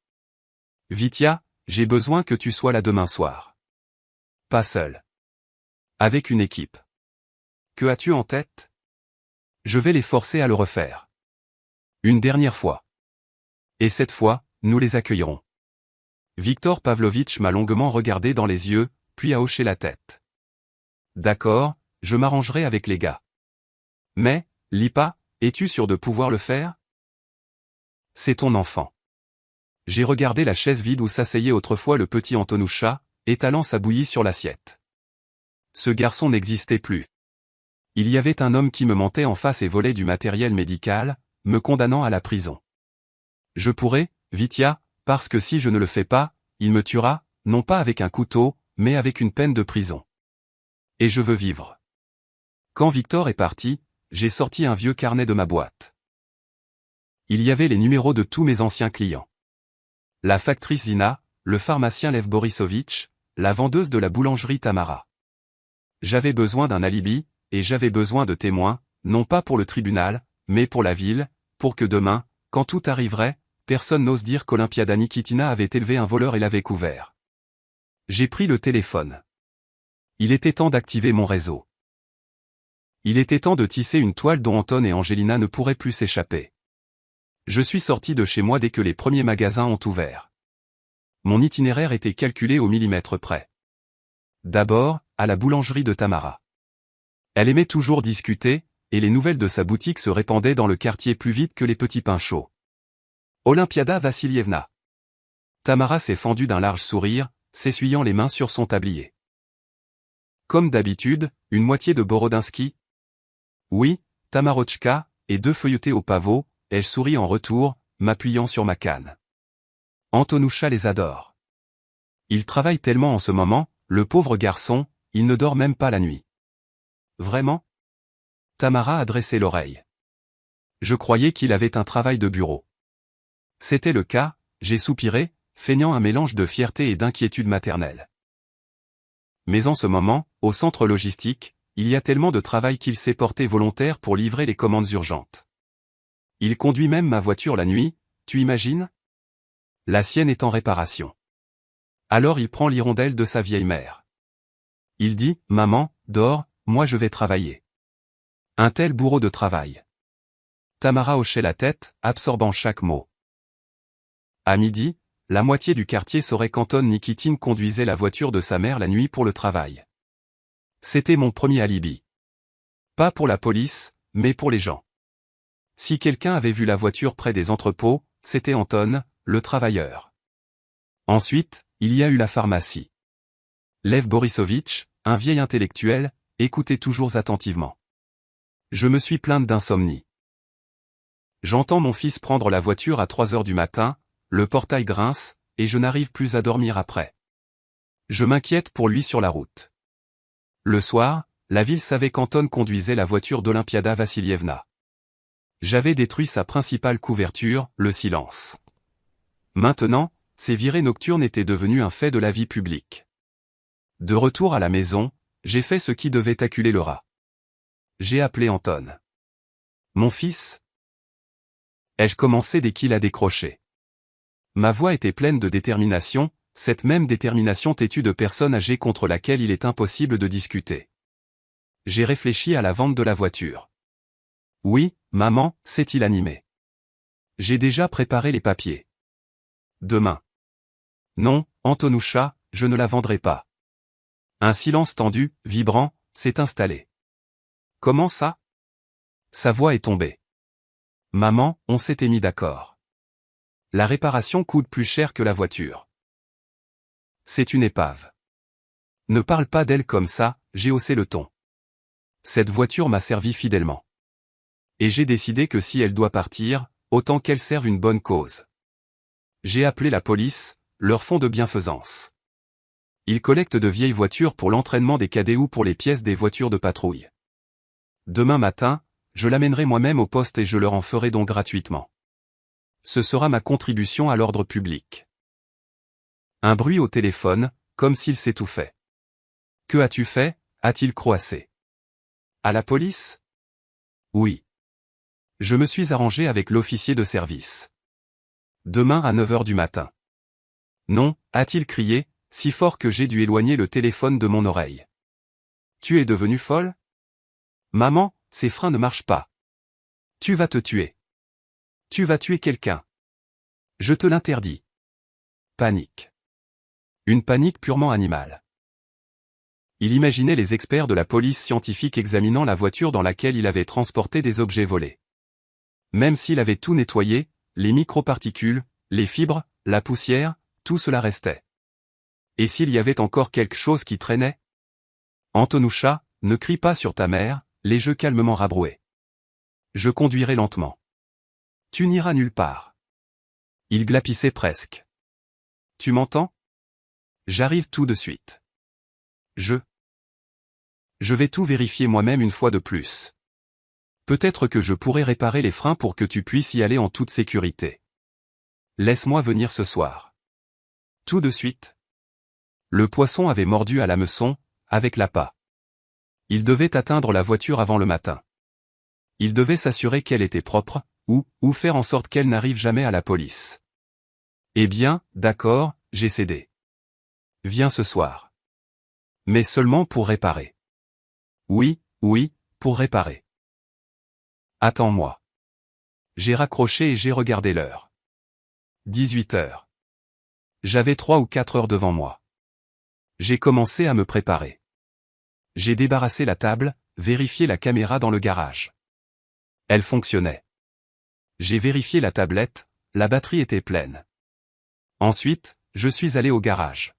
Vitia, j'ai besoin que tu sois là demain soir. Pas seul. Avec une équipe. Que as-tu en tête? Je vais les forcer à le refaire. Une dernière fois. Et cette fois, nous les accueillerons. Viktor Pavlovitch m'a longuement regardé dans les yeux, puis a hoché la tête. D'accord, je m'arrangerai avec les gars. Mais, Lipa, es-tu sûr de pouvoir le faire? C'est ton enfant. J'ai regardé la chaise vide où s'asseyait autrefois le petit Antonoucha, étalant sa bouillie sur l'assiette. Ce garçon n'existait plus. Il y avait un homme qui me mentait en face et volait du matériel médical, me condamnant à la prison. Je pourrais, Vitia, parce que si je ne le fais pas, il me tuera, non pas avec un couteau, mais avec une peine de prison. Et je veux vivre. Quand Victor est parti, j'ai sorti un vieux carnet de ma boîte. Il y avait les numéros de tous mes anciens clients. La factrice Zina, le pharmacien Lev Borisovitch, la vendeuse de la boulangerie Tamara. J'avais besoin d'un alibi, et j'avais besoin de témoins, non pas pour le tribunal, mais pour la ville, pour que demain, quand tout arriverait, personne n'ose dire qu'Olympiada Nikitina avait élevé un voleur et l'avait couvert. J'ai pris le téléphone. Il était temps d'activer mon réseau. Il était temps de tisser une toile dont Anton et Angelina ne pourraient plus s'échapper. Je suis sorti de chez moi dès que les premiers magasins ont ouvert. Mon itinéraire était calculé au millimètre près. D'abord, à la boulangerie de Tamara. Elle aimait toujours discuter, et les nouvelles de sa boutique se répandaient dans le quartier plus vite que les petits pains chauds. Olympiada Vassilievna. Tamara s'est fendue d'un large sourire, s'essuyant les mains sur son tablier. Comme d'habitude, une moitié de Borodinsky? Oui, Tamarochka, et 2 feuilletés au pavot, ai-je souri en retour, m'appuyant sur ma canne. Antonoucha les adore. Il travaille tellement en ce moment, le pauvre garçon, il ne dort même pas la nuit. Vraiment? Tamara a dressé l'oreille. Je croyais qu'il avait un travail de bureau. C'était le cas, j'ai soupiré, feignant un mélange de fierté et d'inquiétude maternelle. Mais en ce moment, au centre logistique, il y a tellement de travail qu'il s'est porté volontaire pour livrer les commandes urgentes. Il conduit même ma voiture la nuit, tu imagines? La sienne est en réparation. Alors il prend l'hirondelle de sa vieille mère. Il dit, maman, dors, moi je vais travailler. Un tel bourreau de travail. Tamara hochait la tête, absorbant chaque mot. À midi, la moitié du quartier saurait qu'Anton Nikitin conduisait la voiture de sa mère la nuit pour le travail. C'était mon premier alibi. Pas pour la police, mais pour les gens. Si quelqu'un avait vu la voiture près des entrepôts, c'était Anton, le travailleur. Ensuite, il y a eu la pharmacie. Lev Borisovitch, un vieil intellectuel, écoutait toujours attentivement. Je me suis plainte d'insomnie. J'entends mon fils prendre la voiture à 3 heures du matin, le portail grince, et je n'arrive plus à dormir après. Je m'inquiète pour lui sur la route. Le soir, la ville savait qu'Anton conduisait la voiture d'Olympiada Vassilievna. J'avais détruit sa principale couverture, le silence. Maintenant, ces virées nocturnes étaient devenues un fait de la vie publique. De retour à la maison, j'ai fait ce qui devait acculer le rat. J'ai appelé Anton. Mon fils? Ai-je commencé dès qu'il a décroché. Ma voix était pleine de détermination, cette même détermination têtue de personne âgée contre laquelle il est impossible de discuter. J'ai réfléchi à la vente de la voiture. Oui, maman, s'est-il animé. J'ai déjà préparé les papiers. Demain. Non, Antonoucha, je ne la vendrai pas. Un silence tendu, vibrant, s'est installé. Comment ça? Sa voix est tombée. Maman, on s'était mis d'accord. La réparation coûte plus cher que la voiture. C'est une épave. Ne parle pas d'elle comme ça, j'ai haussé le ton. Cette voiture m'a servi fidèlement. Et j'ai décidé que si elle doit partir, autant qu'elle serve une bonne cause. J'ai appelé la police, leur fonds de bienfaisance. Ils collectent de vieilles voitures pour l'entraînement des cadets ou pour les pièces des voitures de patrouille. Demain matin, je l'amènerai moi-même au poste et je leur en ferai don gratuitement. Ce sera ma contribution à l'ordre public. Un bruit au téléphone, comme s'il s'étouffait. Que as-tu fait? A-t-il croassé. À la police? Oui. Je me suis arrangé avec l'officier de service. Demain à 9 heures du matin. Non, a-t-il crié, si fort que j'ai dû éloigner le téléphone de mon oreille. Tu es devenue folle? Maman, ces freins ne marchent pas. Tu vas te tuer. Tu vas tuer quelqu'un. Je te l'interdis. Panique. Une panique purement animale. Il imaginait les experts de la police scientifique examinant la voiture dans laquelle il avait transporté des objets volés. Même s'il avait tout nettoyé, les microparticules, les fibres, la poussière, tout cela restait. Et s'il y avait encore quelque chose qui traînait? Antonoucha, ne crie pas sur ta mère, les jeux calmement rabroués. Je conduirai lentement. Tu n'iras nulle part. Il glapissait presque. Tu m'entends? J'arrive tout de suite. Je vais tout vérifier moi-même une fois de plus. Peut-être que je pourrai réparer les freins pour que tu puisses y aller en toute sécurité. Laisse-moi venir ce soir. Tout de suite. Le poisson avait mordu à l'hameçon, avec l'appât. Il devait atteindre la voiture avant le matin. Il devait s'assurer qu'elle était propre, ou faire en sorte qu'elle n'arrive jamais à la police. Eh bien, d'accord, j'ai cédé. Viens ce soir. Mais seulement pour réparer. Oui, pour réparer. Attends-moi. J'ai raccroché et j'ai regardé l'heure. 18 heures. J'avais 3 ou 4 heures devant moi. J'ai commencé à me préparer. J'ai débarrassé la table, vérifié la caméra dans le garage. Elle fonctionnait. J'ai vérifié la tablette, la batterie était pleine. Ensuite, je suis allé au garage.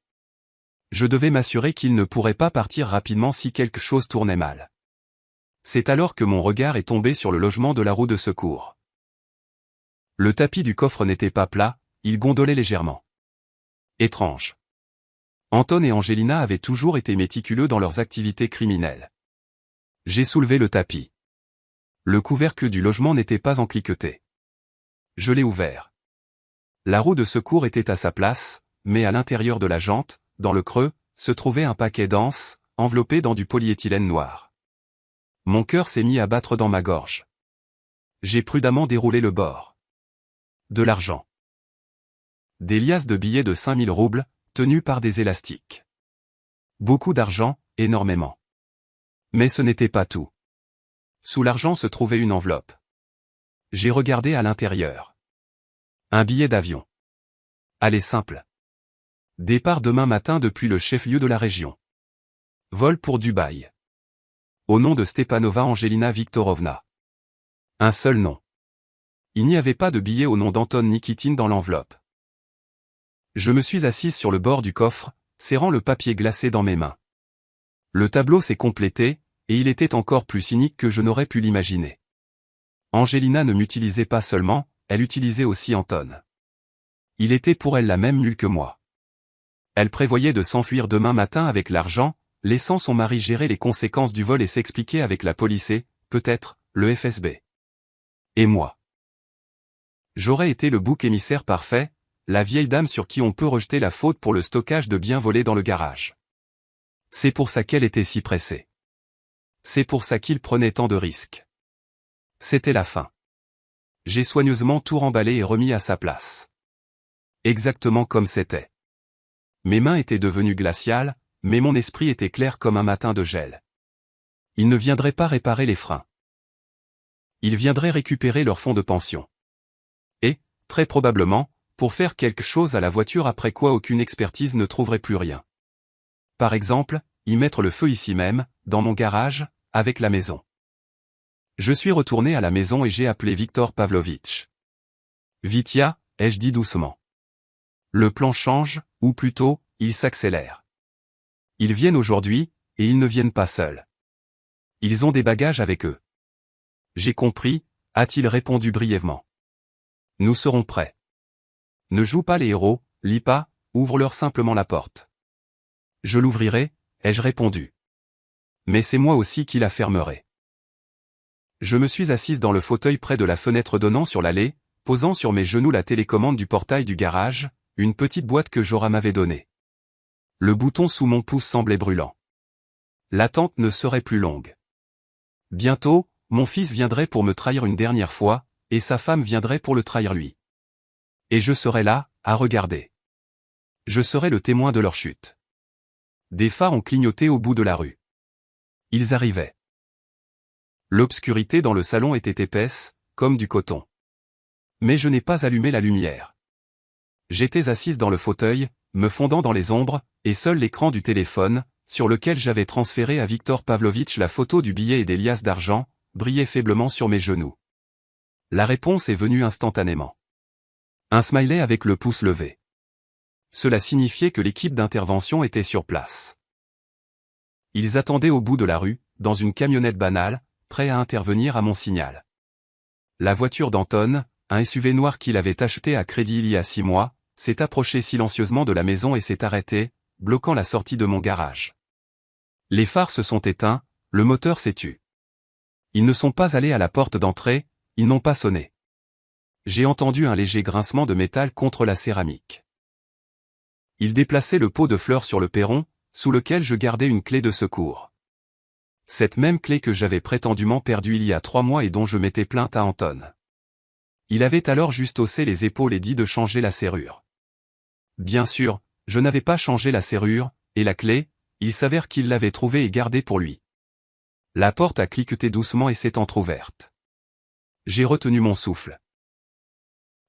Je devais m'assurer qu'il ne pourrait pas partir rapidement si quelque chose tournait mal. C'est alors que mon regard est tombé sur le logement de la roue de secours. Le tapis du coffre n'était pas plat, il gondolait légèrement. Étrange. Anton et Angelina avaient toujours été méticuleux dans leurs activités criminelles. J'ai soulevé le tapis. Le couvercle du logement n'était pas encliqueté. Je l'ai ouvert. La roue de secours était à sa place, mais à l'intérieur de la jante, dans le creux, se trouvait un paquet dense, enveloppé dans du polyéthylène noir. Mon cœur s'est mis à battre dans ma gorge. J'ai prudemment déroulé le bord. De l'argent. Des liasses de billets de 5000 roubles, tenus par des élastiques. Beaucoup d'argent, énormément. Mais ce n'était pas tout. Sous l'argent se trouvait une enveloppe. J'ai regardé à l'intérieur. Un billet d'avion. Allez simple. Départ demain matin depuis le chef-lieu de la région. Vol pour Dubaï. Au nom de Stepanova Angelina Viktorovna. Un seul nom. Il n'y avait pas de billet au nom d'Anton Nikitin dans l'enveloppe. Je me suis assise sur le bord du coffre, serrant le papier glacé dans mes mains. Le tableau s'est complété, et il était encore plus cynique que je n'aurais pu l'imaginer. Angelina ne m'utilisait pas seulement, elle utilisait aussi Anton. Il était pour elle la même nulle que moi. Elle prévoyait de s'enfuir demain matin avec l'argent, laissant son mari gérer les conséquences du vol et s'expliquer avec la police et, peut-être, le FSB. Et moi. J'aurais été le bouc émissaire parfait, la vieille dame sur qui on peut rejeter la faute pour le stockage de biens volés dans le garage. C'est pour ça qu'elle était si pressée. C'est pour ça qu'il prenait tant de risques. C'était la fin. J'ai soigneusement tout remballé et remis à sa place. Exactement comme c'était. Mes mains étaient devenues glaciales, mais mon esprit était clair comme un matin de gel. Ils ne viendraient pas réparer les freins. Ils viendraient récupérer leur fonds de pension. Et, très probablement, pour faire quelque chose à la voiture après quoi aucune expertise ne trouverait plus rien. Par exemple, y mettre le feu ici même, dans mon garage, avec la maison. Je suis retourné à la maison et j'ai appelé Viktor Pavlovitch. Vitya, ai-je dit doucement. Le plan change, ou plutôt, il s'accélère. Ils viennent aujourd'hui, et ils ne viennent pas seuls. Ils ont des bagages avec eux. J'ai compris, a-t-il répondu brièvement. Nous serons prêts. Ne joue pas les héros, lis pas, ouvre-leur simplement la porte. Je l'ouvrirai, ai-je répondu. Mais c'est moi aussi qui la fermerai. Je me suis assise dans le fauteuil près de la fenêtre donnant sur l'allée, posant sur mes genoux la télécommande du portail du garage, une petite boîte que Jora m'avait donnée. Le bouton sous mon pouce semblait brûlant. L'attente ne serait plus longue. Bientôt, mon fils viendrait pour me trahir une dernière fois, et sa femme viendrait pour le trahir lui. Et je serais là, à regarder. Je serais le témoin de leur chute. Des phares ont clignoté au bout de la rue. Ils arrivaient. L'obscurité dans le salon était épaisse, comme du coton. Mais je n'ai pas allumé la lumière. J'étais assise dans le fauteuil, me fondant dans les ombres, et seul l'écran du téléphone, sur lequel j'avais transféré à Viktor Pavlovitch la photo du billet et des liasses d'argent, brillait faiblement sur mes genoux. La réponse est venue instantanément. Un smiley avec le pouce levé. Cela signifiait que l'équipe d'intervention était sur place. Ils attendaient au bout de la rue, dans une camionnette banale, prêts à intervenir à mon signal. La voiture d'Anton, un SUV noir qu'il avait acheté à crédit il y a 6 mois, s'est approchée silencieusement de la maison et s'est arrêtée, bloquant la sortie de mon garage. Les phares se sont éteints, le moteur s'est tu. Ils ne sont pas allés à la porte d'entrée, ils n'ont pas sonné. J'ai entendu un léger grincement de métal contre la céramique. Ils déplaçaient le pot de fleurs sur le perron, sous lequel je gardais une clé de secours. Cette même clé que j'avais prétendument perdue il y a 3 mois et dont je m'étais plainte à Anton. Il avait alors juste haussé les épaules et dit de changer la serrure. Bien sûr, je n'avais pas changé la serrure, et la clé, il s'avère qu'il l'avait trouvée et gardée pour lui. La porte a cliqueté doucement et s'est entr'ouverte. J'ai retenu mon souffle.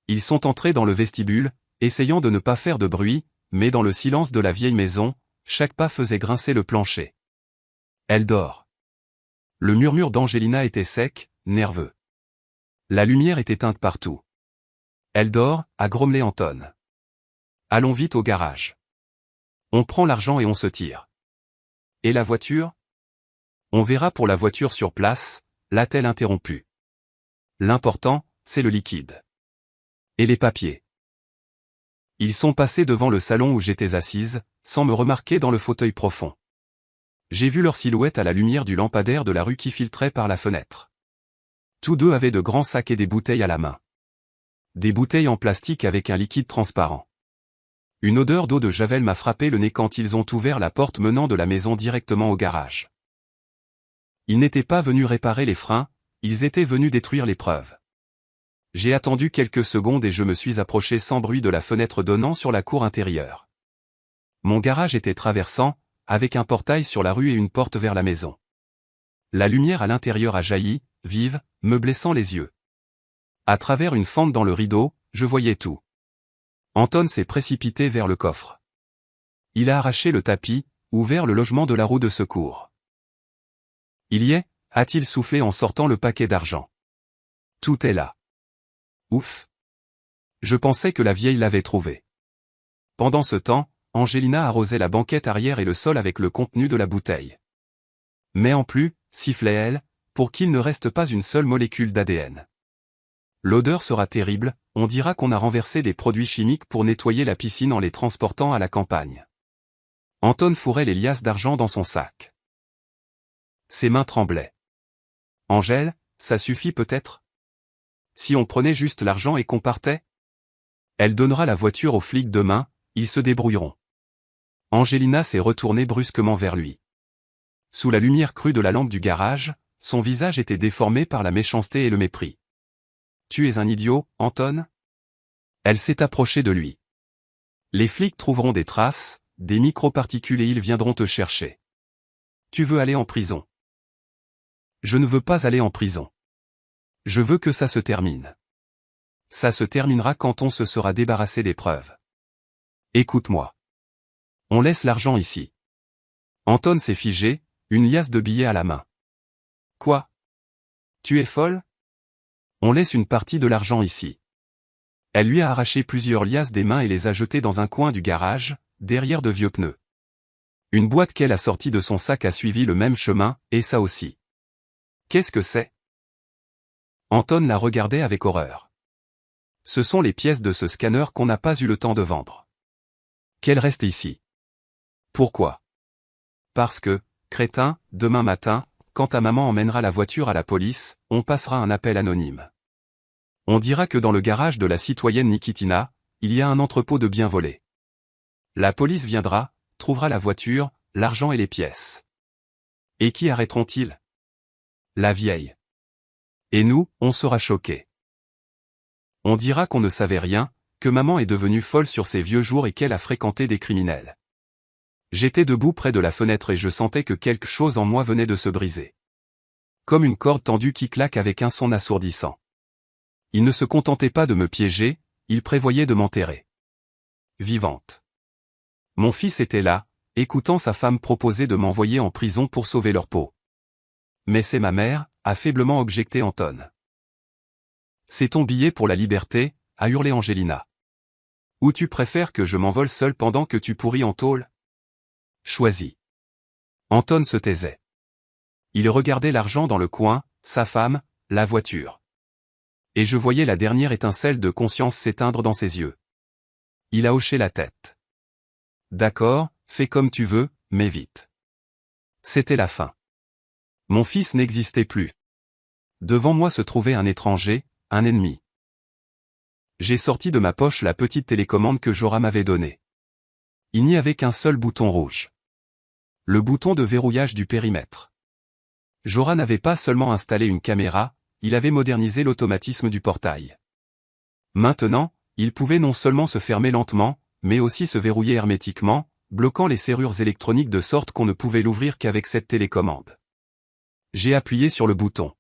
Ils sont entrés dans le vestibule, essayant de ne pas faire de bruit, mais dans le silence de la vieille maison, chaque pas faisait grincer le plancher. Elle dort. Le murmure d'Angelina était sec, nerveux. La lumière est éteinte partout. Elle dort, a grommelé Anton. Allons vite au garage. On prend l'argent et on se tire. Et la voiture? On verra pour la voiture sur place, l'a-t-elle interrompu. L'important, c'est le liquide. Et les papiers. Ils sont passés devant le salon où j'étais assise, sans me remarquer dans le fauteuil profond. J'ai vu leur silhouette à la lumière du lampadaire de la rue qui filtrait par la fenêtre. Tous deux avaient de grands sacs et des bouteilles à la main. Des bouteilles en plastique avec un liquide transparent. Une odeur d'eau de javel m'a frappé le nez quand ils ont ouvert la porte menant de la maison directement au garage. Ils n'étaient pas venus réparer les freins, ils étaient venus détruire les preuves. J'ai attendu quelques secondes et je me suis approché sans bruit de la fenêtre donnant sur la cour intérieure. Mon garage était traversant, avec un portail sur la rue et une porte vers la maison. La lumière à l'intérieur a jailli, vive, me blessant les yeux. À travers une fente dans le rideau, je voyais tout. Anton s'est précipité vers le coffre. Il a arraché le tapis, ouvert le logement de la roue de secours. Il y est, a-t-il soufflé en sortant le paquet d'argent. Tout est là. Ouf. Je pensais que la vieille l'avait trouvé. Pendant ce temps, Angelina arrosait la banquette arrière et le sol avec le contenu de la bouteille. Mais en plus, sifflait-elle, pour qu'il ne reste pas une seule molécule d'ADN. L'odeur sera terrible, on dira qu'on a renversé des produits chimiques pour nettoyer la piscine en les transportant à la campagne. Anton fourrait les liasses d'argent dans son sac. Ses mains tremblaient. Angèle, ça suffit peut-être? Si on prenait juste l'argent et qu'on partait? Elle donnera la voiture aux flics demain, ils se débrouilleront. Angelina s'est retournée brusquement vers lui. Sous la lumière crue de la lampe du garage, son visage était déformé par la méchanceté et le mépris. Tu es un idiot, Anton? Elle s'est approchée de lui. Les flics trouveront des traces, des microparticules et ils viendront te chercher. Tu veux aller en prison? Je ne veux pas aller en prison. Je veux que ça se termine. Ça se terminera quand on se sera débarrassé des preuves. Écoute-moi. On laisse l'argent ici. Anton s'est figé, une liasse de billets à la main. Quoi? Tu es folle? On laisse une partie de l'argent ici. Elle lui a arraché plusieurs liasses des mains et les a jetées dans un coin du garage, derrière de vieux pneus. Une boîte qu'elle a sortie de son sac a suivi le même chemin, et ça aussi. Qu'est-ce que c'est? Anton la regardait avec horreur. Ce sont les pièces de ce scanner qu'on n'a pas eu le temps de vendre. Qu'elles restent ici. Pourquoi? Parce que, crétin, demain matin, quand ta maman emmènera la voiture à la police, on passera un appel anonyme. On dira que dans le garage de la citoyenne Nikitina, il y a un entrepôt de biens volés. La police viendra, trouvera la voiture, l'argent et les pièces. Et qui arrêteront-ils? La vieille. Et nous, on sera choqués. On dira qu'on ne savait rien, que maman est devenue folle sur ses vieux jours et qu'elle a fréquenté des criminels. J'étais debout près de la fenêtre et je sentais que quelque chose en moi venait de se briser. Comme une corde tendue qui claque avec un son assourdissant. Il ne se contentait pas de me piéger, il prévoyait de m'enterrer. Vivante. Mon fils était là, écoutant sa femme proposer de m'envoyer en prison pour sauver leur peau. Mais c'est ma mère, a faiblement objecté Anton. C'est ton billet pour la liberté, a hurlé Angelina. Ou tu préfères que je m'envole seul pendant que tu pourris en tôle? Choisis. Anton se taisait. Il regardait l'argent dans le coin, sa femme, la voiture. Et je voyais la dernière étincelle de conscience s'éteindre dans ses yeux. Il a hoché la tête. D'accord, fais comme tu veux, mais vite. C'était la fin. Mon fils n'existait plus. Devant moi se trouvait un étranger, un ennemi. J'ai sorti de ma poche la petite télécommande que Jora m'avait donnée. Il n'y avait qu'un seul bouton rouge. Le bouton de verrouillage du périmètre. Jora n'avait pas seulement installé une caméra, il avait modernisé l'automatisme du portail. Maintenant, il pouvait non seulement se fermer lentement, mais aussi se verrouiller hermétiquement, bloquant les serrures électroniques de sorte qu'on ne pouvait l'ouvrir qu'avec cette télécommande. J'ai appuyé sur le bouton.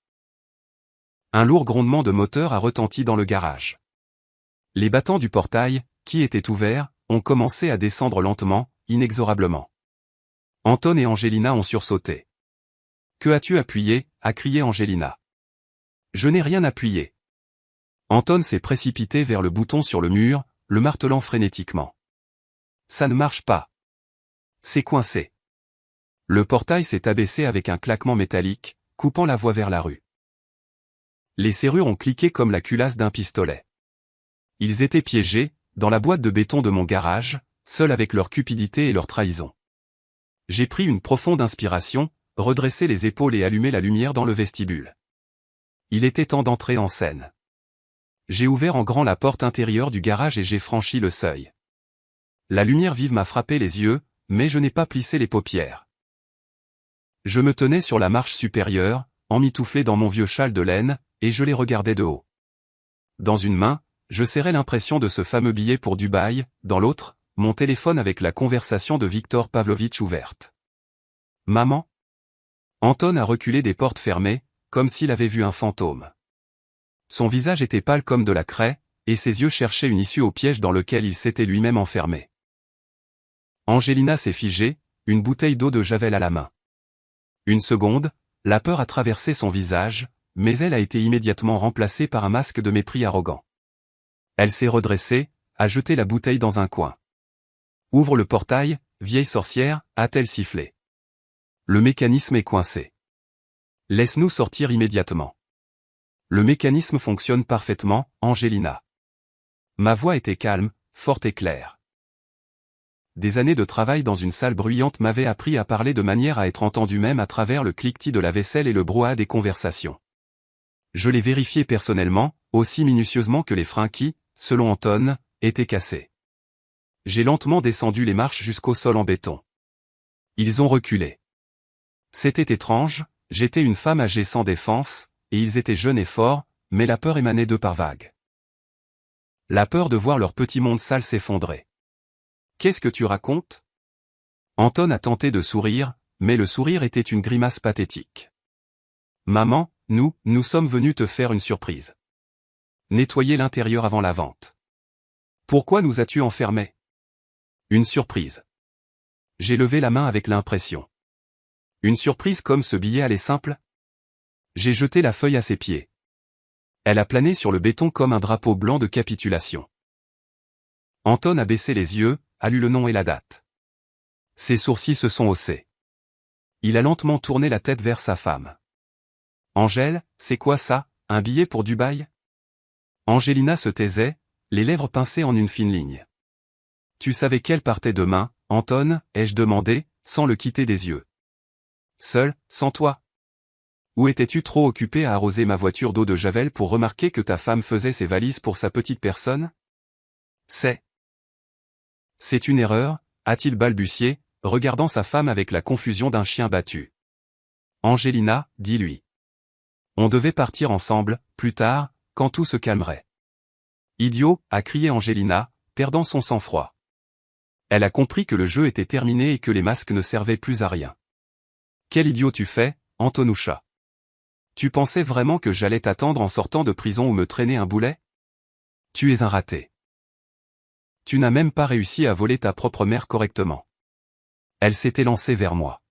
Un lourd grondement de moteur a retenti dans le garage. Les battants du portail, qui étaient ouverts, ont commencé à descendre lentement, inexorablement. Anton et Angelina ont sursauté. « Que as-tu appuyé » a crié Angelina. « Je n'ai rien appuyé. » Anton s'est précipité vers le bouton sur le mur, le martelant frénétiquement. « Ça ne marche pas. C'est coincé. » Le portail s'est abaissé avec un claquement métallique, coupant la voie vers la rue. Les serrures ont cliqué comme la culasse d'un pistolet. Ils étaient piégés, dans la boîte de béton de mon garage, seuls avec leur cupidité et leur trahison. J'ai pris une profonde inspiration, redressé les épaules et allumé la lumière dans le vestibule. Il était temps d'entrer en scène. J'ai ouvert en grand la porte intérieure du garage et j'ai franchi le seuil. La lumière vive m'a frappé les yeux, mais je n'ai pas plissé les paupières. Je me tenais sur la marche supérieure, emmitouflé dans mon vieux châle de laine, et je les regardais de haut. Dans une main, je serrais l'impression de ce fameux billet pour Dubaï, dans l'autre, mon téléphone avec la conversation de Victor Pavlovitch ouverte. « Maman » Anton a reculé des portes fermées, comme s'il avait vu un fantôme. Son visage était pâle comme de la craie, et ses yeux cherchaient une issue au piège dans lequel il s'était lui-même enfermé. Angelina s'est figée, une bouteille d'eau de Javel à la main. Une seconde, la peur a traversé son visage, mais elle a été immédiatement remplacée par un masque de mépris arrogant. Elle s'est redressée, a jeté la bouteille dans un coin. « Ouvre le portail, vieille sorcière », a-t-elle sifflé. Le mécanisme est coincé. Laisse-nous sortir immédiatement. Le mécanisme fonctionne parfaitement, Angelina. Ma voix était calme, forte et claire. Des années de travail dans une salle bruyante m'avaient appris à parler de manière à être entendu même à travers le cliquetis de la vaisselle et le brouhaha des conversations. Je l'ai vérifié personnellement, aussi minutieusement que les freins qui, selon Anton, étaient cassés. J'ai lentement descendu les marches jusqu'au sol en béton. Ils ont reculé. C'était étrange, j'étais une femme âgée sans défense, et ils étaient jeunes et forts, mais la peur émanait d'eux par vagues. La peur de voir leur petit monde sale s'effondrer. « Qu'est-ce que tu racontes ?» Anton a tenté de sourire, mais le sourire était une grimace pathétique. « Maman, nous sommes venus te faire une surprise. Nettoyer l'intérieur avant la vente. Pourquoi nous as-tu enfermés ? Une surprise. » J'ai levé la main avec l'impression. Une surprise comme ce billet allait simple ? J'ai jeté la feuille à ses pieds. Elle a plané sur le béton comme un drapeau blanc de capitulation. Anton a baissé les yeux, a lu le nom et la date. Ses sourcils se sont haussés. Il a lentement tourné la tête vers sa femme. « Angèle, c'est quoi ça, un billet pour Dubaï ?» Angelina se taisait, les lèvres pincées en une fine ligne. « Tu savais qu'elle partait demain, Anton ?» ai-je demandé, sans le quitter des yeux. « Seul, sans toi ? Ou étais-tu trop occupé à arroser ma voiture d'eau de Javel pour remarquer que ta femme faisait ses valises pour sa petite personne ? C'est une erreur, a-t-il balbutié, regardant sa femme avec la confusion d'un chien battu. Angelina, dis-lui. On devait partir ensemble, plus tard, quand tout se calmerait. Idiot, a crié Angelina, perdant son sang-froid. Elle a compris que le jeu était terminé et que les masques ne servaient plus à rien. Quel idiot tu fais, Antonoucha. Tu pensais vraiment que j'allais t'attendre en sortant de prison ou me traîner un boulet ? Tu es un raté. Tu n'as même pas réussi à voler ta propre mère correctement. Elle s'était lancée vers moi.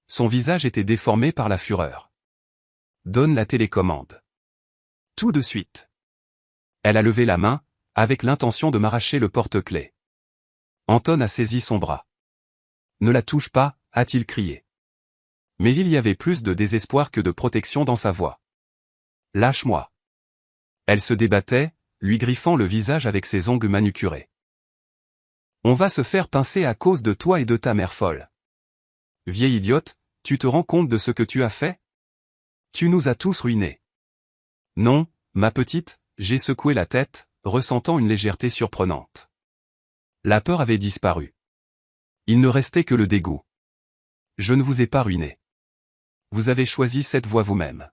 Son visage était déformé par la fureur. Donne la télécommande. Tout de suite. Elle a levé la main, avec l'intention de m'arracher le porte-clés. Anton a saisi son bras. Ne la touche pas, a-t-il crié. Mais il y avait plus de désespoir que de protection dans sa voix. Lâche-moi. Elle se débattait, lui griffant le visage avec ses ongles manucurés. On va se faire pincer à cause de toi et de ta mère folle. Vieille idiote, tu te rends compte de ce que tu as fait ? Tu nous as tous ruinés. Non, ma petite, j'ai secoué la tête, ressentant une légèreté surprenante. La peur avait disparu. Il ne restait que le dégoût. Je ne vous ai pas ruiné. Vous avez choisi cette voie vous-même.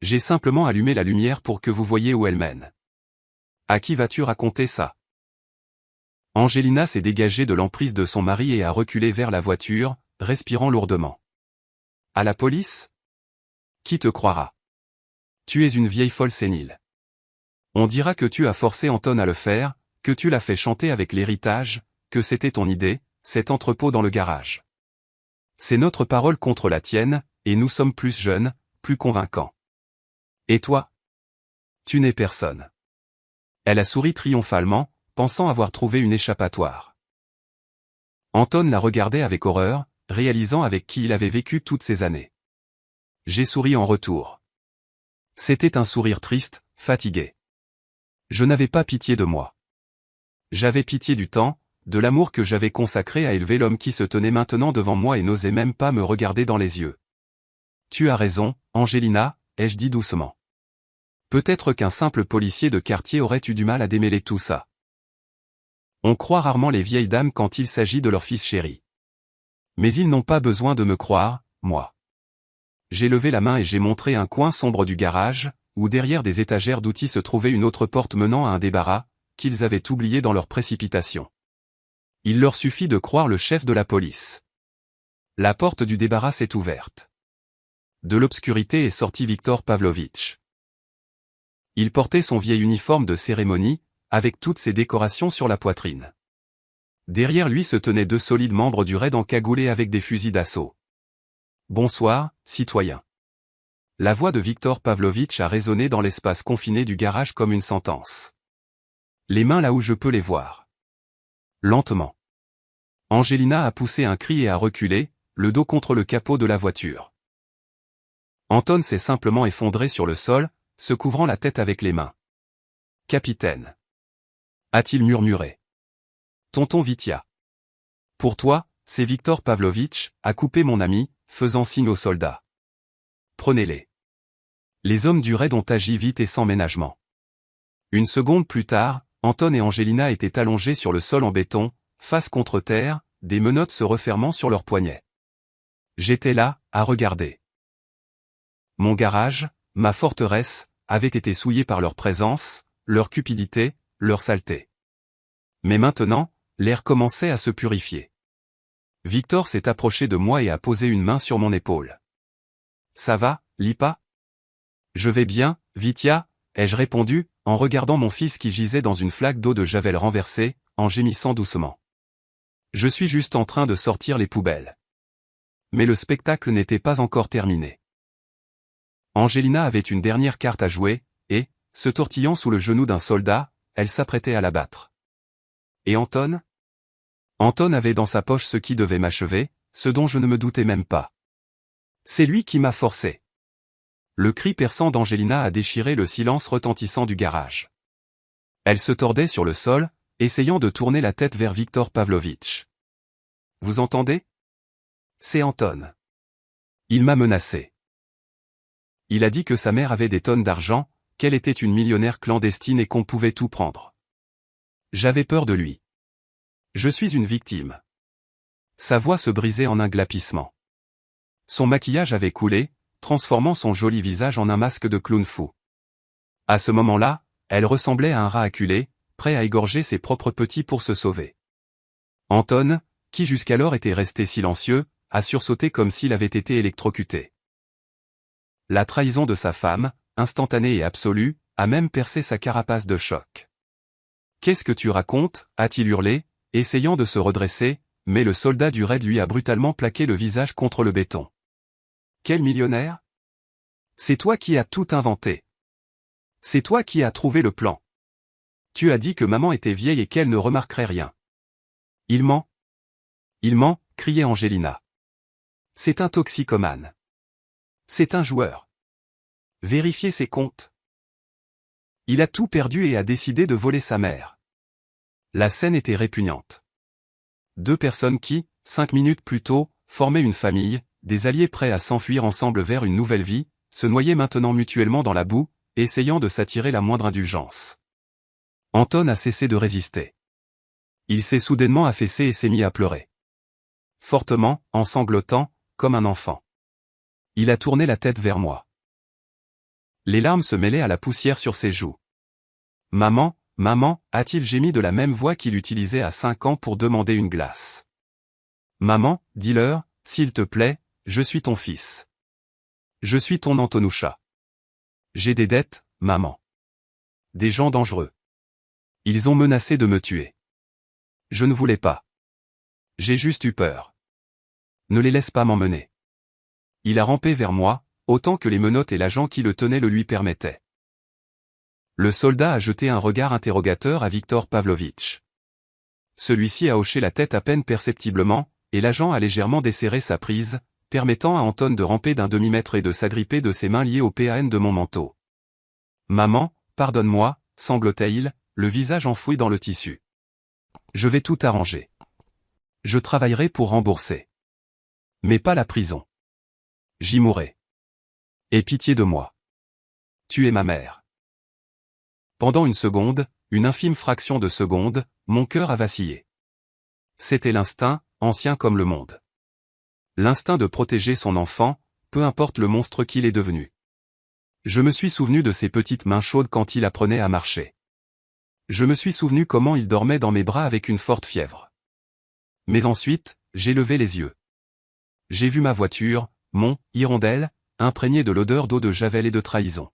J'ai simplement allumé la lumière pour que vous voyiez où elle mène. À qui vas-tu raconter ça ? Angelina s'est dégagée de l'emprise de son mari et a reculé vers la voiture, respirant lourdement. À la police ? Qui te croira ? Tu es une vieille folle sénile. On dira que tu as forcé Anton à le faire, que tu l'as fait chanter avec l'héritage, que c'était ton idée, cet entrepôt dans le garage. C'est notre parole contre la tienne, et nous sommes plus jeunes, plus convaincants. Et toi ? Tu n'es personne. Elle a souri triomphalement, pensant avoir trouvé une échappatoire. Anton la regardait avec horreur, réalisant avec qui il avait vécu toutes ces années. J'ai souri en retour. C'était un sourire triste, fatigué. Je n'avais pas pitié de moi. J'avais pitié du temps, de l'amour que j'avais consacré à élever l'homme qui se tenait maintenant devant moi et n'osait même pas me regarder dans les yeux. Tu as raison, Angelina, ai-je dit doucement. Peut-être qu'un simple policier de quartier aurait eu du mal à démêler tout ça. On croit rarement les vieilles dames quand il s'agit de leur fils chéri. Mais ils n'ont pas besoin de me croire, moi. J'ai levé la main et j'ai montré un coin sombre du garage, où derrière des étagères d'outils se trouvait une autre porte menant à un débarras, qu'ils avaient oublié dans leur précipitation. Il leur suffit de croire le chef de la police. La porte du débarras s'est ouverte. De l'obscurité est sorti Viktor Pavlovitch. Il portait son vieil uniforme de cérémonie, avec toutes ses décorations sur la poitrine. Derrière lui se tenaient 2 solides membres du raid encagoulés avec des fusils d'assaut. « Bonsoir, citoyen. » La voix de Viktor Pavlovitch a résonné dans l'espace confiné du garage comme une sentence. Les mains là où je peux les voir. Lentement. Angelina a poussé un cri et a reculé, le dos contre le capot de la voiture. Anton s'est simplement effondré sur le sol, se couvrant la tête avec les mains. « Capitaine. » a-t-il murmuré. « Tonton Vitya. Pour toi, c'est Viktor Pavlovitch, a coupé mon ami, faisant signe aux soldats. Prenez-les. » Les hommes du raid ont agi vite et sans ménagement. Une seconde plus tard, Anton et Angelina étaient allongés sur le sol en béton, face contre terre, des menottes se refermant sur leurs poignets. J'étais là, à regarder. Mon garage, ma forteresse, avait été souillé par leur présence, leur cupidité, leur saleté. Mais maintenant, l'air commençait à se purifier. Victor s'est approché de moi et a posé une main sur mon épaule. « Ça va, Lipa ?»« Je vais bien, Vitya » ai-je répondu, en regardant mon fils qui gisait dans une flaque d'eau de javel renversée, en gémissant doucement. Je suis juste en train de sortir les poubelles. Mais le spectacle n'était pas encore terminé. Angelina avait une dernière carte à jouer, et, se tortillant sous le genou d'un soldat, elle s'apprêtait à l'abattre. Et Anton ? Anton avait dans sa poche ce qui devait m'achever, ce dont je ne me doutais même pas. C'est lui qui m'a forcé. Le cri perçant d'Angelina a déchiré le silence retentissant du garage. Elle se tordait sur le sol, essayant de tourner la tête vers Viktor Pavlovitch. « Vous entendez ? C'est Anton. Il m'a menacé. Il a dit que sa mère avait des tonnes d'argent, qu'elle était une millionnaire clandestine et qu'on pouvait tout prendre. J'avais peur de lui. Je suis une victime. » Sa voix se brisait en un glapissement. Son maquillage avait coulé, transformant son joli visage en un masque de clown fou. À ce moment-là, elle ressemblait à un rat acculé, prêt à égorger ses propres petits pour se sauver. Anton, qui jusqu'alors était resté silencieux, a sursauté comme s'il avait été électrocuté. La trahison de sa femme, instantanée et absolue, a même percé sa carapace de choc. « Qu'est-ce que tu racontes » a-t-il hurlé, essayant de se redresser, mais le soldat du raid lui a brutalement plaqué le visage contre le béton. « Quel millionnaire ? C'est toi qui as tout inventé. C'est toi qui as trouvé le plan. Tu as dit que maman était vieille et qu'elle ne remarquerait rien. »« Il ment. Il ment » criait Angelina. « C'est un toxicomane. C'est un joueur. Vérifiez ses comptes. Il a tout perdu et a décidé de voler sa mère. » La scène était répugnante. 2 personnes qui, 5 minutes plus tôt, formaient une famille, des alliés prêts à s'enfuir ensemble vers une nouvelle vie, se noyaient maintenant mutuellement dans la boue, essayant de s'attirer la moindre indulgence. Anton a cessé de résister. Il s'est soudainement affaissé et s'est mis à pleurer. Fortement, en sanglotant, comme un enfant. Il a tourné la tête vers moi. Les larmes se mêlaient à la poussière sur ses joues. « Maman, maman » a-t-il gémi de la même voix qu'il utilisait à 5 ans pour demander une glace. « Maman, dis-leur, s'il te plaît, je suis ton fils. Je suis ton Antonoucha. J'ai des dettes, maman. Des gens dangereux. Ils ont menacé de me tuer. Je ne voulais pas. J'ai juste eu peur. Ne les laisse pas m'emmener. » Il a rampé vers moi, autant que les menottes et l'agent qui le tenait le lui permettaient. Le soldat a jeté un regard interrogateur à Viktor Pavlovitch. Celui-ci a hoché la tête à peine perceptiblement, et l'agent a légèrement desserré sa prise, permettant à Anton de ramper d'un demi-mètre et de s'agripper de ses mains liées au PAN de mon manteau. « Maman, pardonne-moi » sanglotait-il, le visage enfoui dans le tissu. « Je vais tout arranger. Je travaillerai pour rembourser. Mais pas la prison. J'y mourrai. Aie pitié de moi. Tu es ma mère. » Pendant une seconde, une infime fraction de seconde, mon cœur a vacillé. C'était l'instinct, ancien comme le monde. L'instinct de protéger son enfant, peu importe le monstre qu'il est devenu. Je me suis souvenu de ses petites mains chaudes quand il apprenait à marcher. Je me suis souvenu comment il dormait dans mes bras avec une forte fièvre. Mais ensuite, j'ai levé les yeux. J'ai vu ma voiture, mon « hirondelle », imprégné de l'odeur d'eau de javel et de trahison.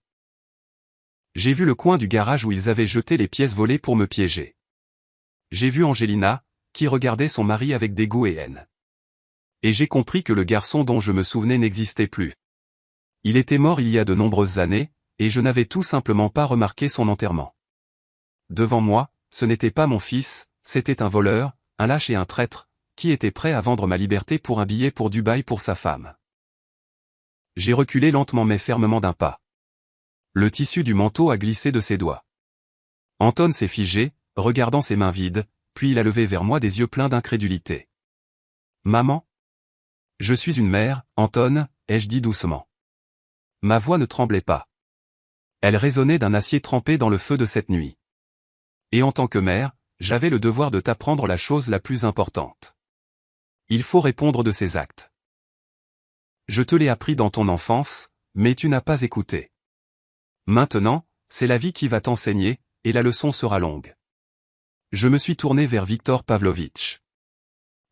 J'ai vu le coin du garage où ils avaient jeté les pièces volées pour me piéger. J'ai vu Angelina, qui regardait son mari avec dégoût et haine. Et j'ai compris que le garçon dont je me souvenais n'existait plus. Il était mort il y a de nombreuses années, et je n'avais tout simplement pas remarqué son enterrement. Devant moi, ce n'était pas mon fils, c'était un voleur, un lâche et un traître, qui était prêt à vendre ma liberté pour un billet pour Dubaï pour sa femme. J'ai reculé lentement mais fermement d'un pas. Le tissu du manteau a glissé de ses doigts. Anton s'est figé, regardant ses mains vides, puis il a levé vers moi des yeux pleins d'incrédulité. « Maman ? » ?»« Je suis une mère, Anton, » ai-je dit doucement. Ma voix ne tremblait pas. Elle résonnait d'un acier trempé dans le feu de cette nuit. Et en tant que mère, j'avais le devoir de t'apprendre la chose la plus importante. Il faut répondre de ses actes. Je te l'ai appris dans ton enfance, mais tu n'as pas écouté. Maintenant, c'est la vie qui va t'enseigner, et la leçon sera longue. Je me suis tourné vers Viktor Pavlovitch.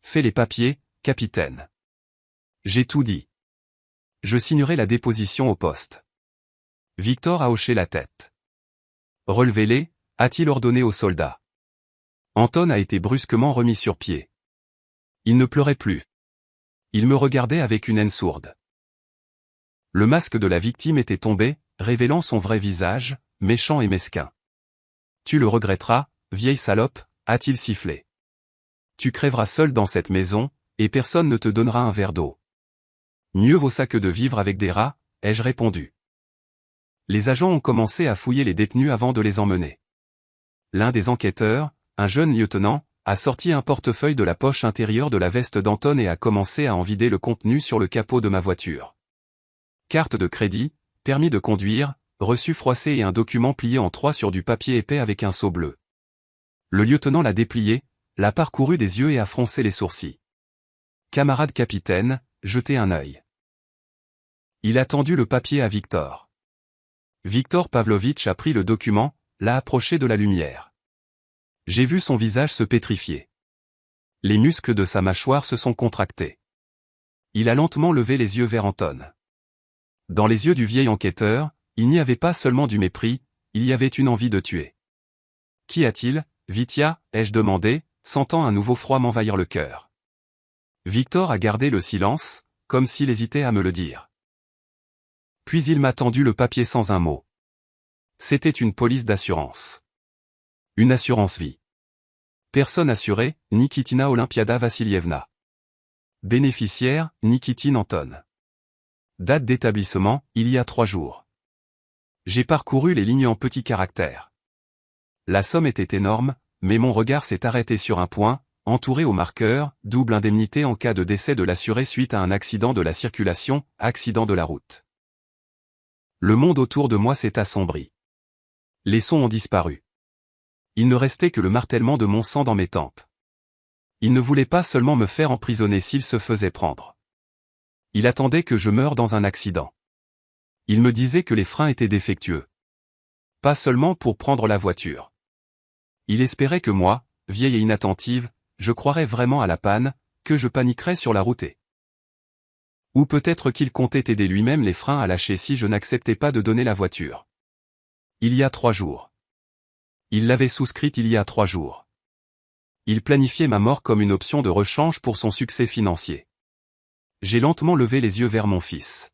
Fais les papiers, capitaine. J'ai tout dit. Je signerai la déposition au poste. Victor a hoché la tête. Relevez-les, a-t-il ordonné aux soldats. Anton a été brusquement remis sur pied. Il ne pleurait plus. Il me regardait avec une haine sourde. Le masque de la victime était tombé, révélant son vrai visage, méchant et mesquin. Tu le regretteras, vieille salope, a-t-il sifflé. Tu crèveras seul dans cette maison, et personne ne te donnera un verre d'eau. Mieux vaut ça que de vivre avec des rats, ai-je répondu. Les agents ont commencé à fouiller les détenus avant de les emmener. L'un des enquêteurs, un jeune lieutenant, a sorti un portefeuille de la poche intérieure de la veste d'Anton et a commencé à en vider le contenu sur le capot de ma voiture. Carte de crédit, permis de conduire, reçu froissé et un document plié en 3 sur du papier épais avec un sceau bleu. Le lieutenant l'a déplié, l'a parcouru des yeux et a froncé les sourcils. Camarade capitaine, jetez un œil. Il a tendu le papier à Victor. Viktor Pavlovitch a pris le document, l'a approché de la lumière. J'ai vu son visage se pétrifier. Les muscles de sa mâchoire se sont contractés. Il a lentement levé les yeux vers Anton. Dans les yeux du vieil enquêteur, il n'y avait pas seulement du mépris, il y avait une envie de tuer. Qu'y a-t-il, Vitya, ai-je demandé, sentant un nouveau froid m'envahir le cœur. Victor a gardé le silence, comme s'il hésitait à me le dire. Puis il m'a tendu le papier sans un mot. C'était une police d'assurance. Une assurance vie. Personne assurée, Nikitina Olympiada Vassilievna. Bénéficiaire, Nikitin Anton. Date d'établissement, il y a 3 jours. J'ai parcouru les lignes en petits caractères. La somme était énorme, mais mon regard s'est arrêté sur un point, entouré au marqueur, double indemnité en cas de décès de l'assuré suite à un accident de la circulation, accident de la route. Le monde autour de moi s'est assombri. Les sons ont disparu. Il ne restait que le martèlement de mon sang dans mes tempes. Il ne voulait pas seulement me faire emprisonner s'il se faisait prendre. Il attendait que je meure dans un accident. Il me disait que les freins étaient défectueux. Pas seulement pour prendre la voiture. Il espérait que moi, vieille et inattentive, je croirais vraiment à la panne, que je paniquerais sur la route. Ou peut-être qu'il comptait aider lui-même les freins à lâcher si je n'acceptais pas de donner la voiture. Il y a 3 jours. Il l'avait souscrite il y a 3 jours. Il planifiait ma mort comme une option de rechange pour son succès financier. J'ai lentement levé les yeux vers mon fils.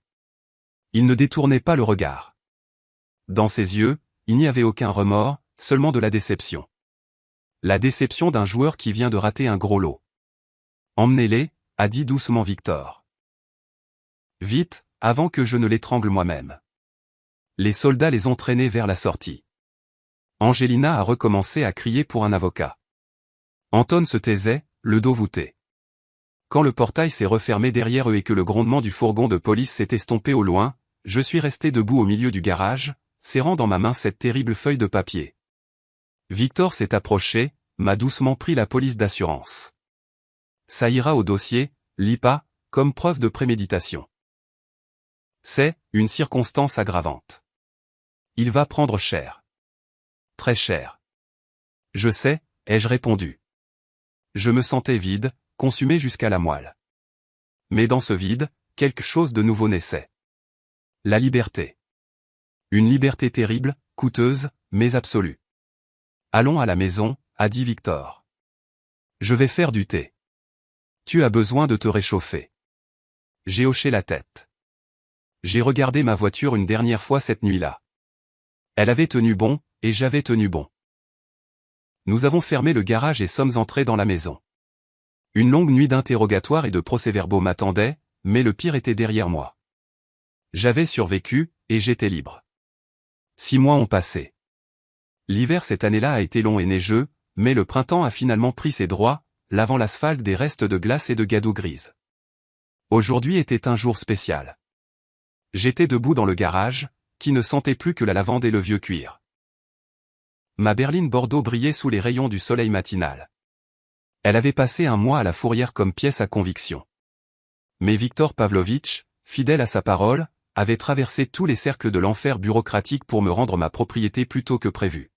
Il ne détournait pas le regard. Dans ses yeux, il n'y avait aucun remords, seulement de la déception. La déception d'un joueur qui vient de rater un gros lot. Emmenez-les, a dit doucement Victor. Vite, avant que je ne l'étrangle moi-même. Les soldats les ont traînés vers la sortie. Angelina a recommencé à crier pour un avocat. Anton se taisait, le dos voûté. Quand le portail s'est refermé derrière eux et que le grondement du fourgon de police s'est estompé au loin, je suis resté debout au milieu du garage, serrant dans ma main cette terrible feuille de papier. Victor s'est approché, m'a doucement pris la police d'assurance. Ça ira au dossier, l'IPA, comme preuve de préméditation. C'est une circonstance aggravante. Il va prendre cher. Très cher. Je sais, ai-je répondu. Je me sentais vide, consumé jusqu'à la moelle. Mais dans ce vide, quelque chose de nouveau naissait. La liberté. Une liberté terrible, coûteuse, mais absolue. Allons à la maison, a dit Victor. Je vais faire du thé. Tu as besoin de te réchauffer. J'ai hoché la tête. J'ai regardé ma voiture une dernière fois cette nuit-là. Elle avait tenu bon, et j'avais tenu bon. Nous avons fermé le garage et sommes entrés dans la maison. Une longue nuit d'interrogatoire et de procès-verbaux m'attendait, mais le pire était derrière moi. J'avais survécu, et j'étais libre. 6 mois ont passé. L'hiver cette année-là a été long et neigeux, mais le printemps a finalement pris ses droits, lavant l'asphalte des restes de glace et de gadoue grise. Aujourd'hui était un jour spécial. J'étais debout dans le garage, qui ne sentait plus que la lavande et le vieux cuir. Ma berline Bordeaux brillait sous les rayons du soleil matinal. Elle avait passé un mois à la fourrière comme pièce à conviction. Mais Victor Pavlovitch, fidèle à sa parole, avait traversé tous les cercles de l'enfer bureaucratique pour me rendre ma propriété plus tôt que prévu.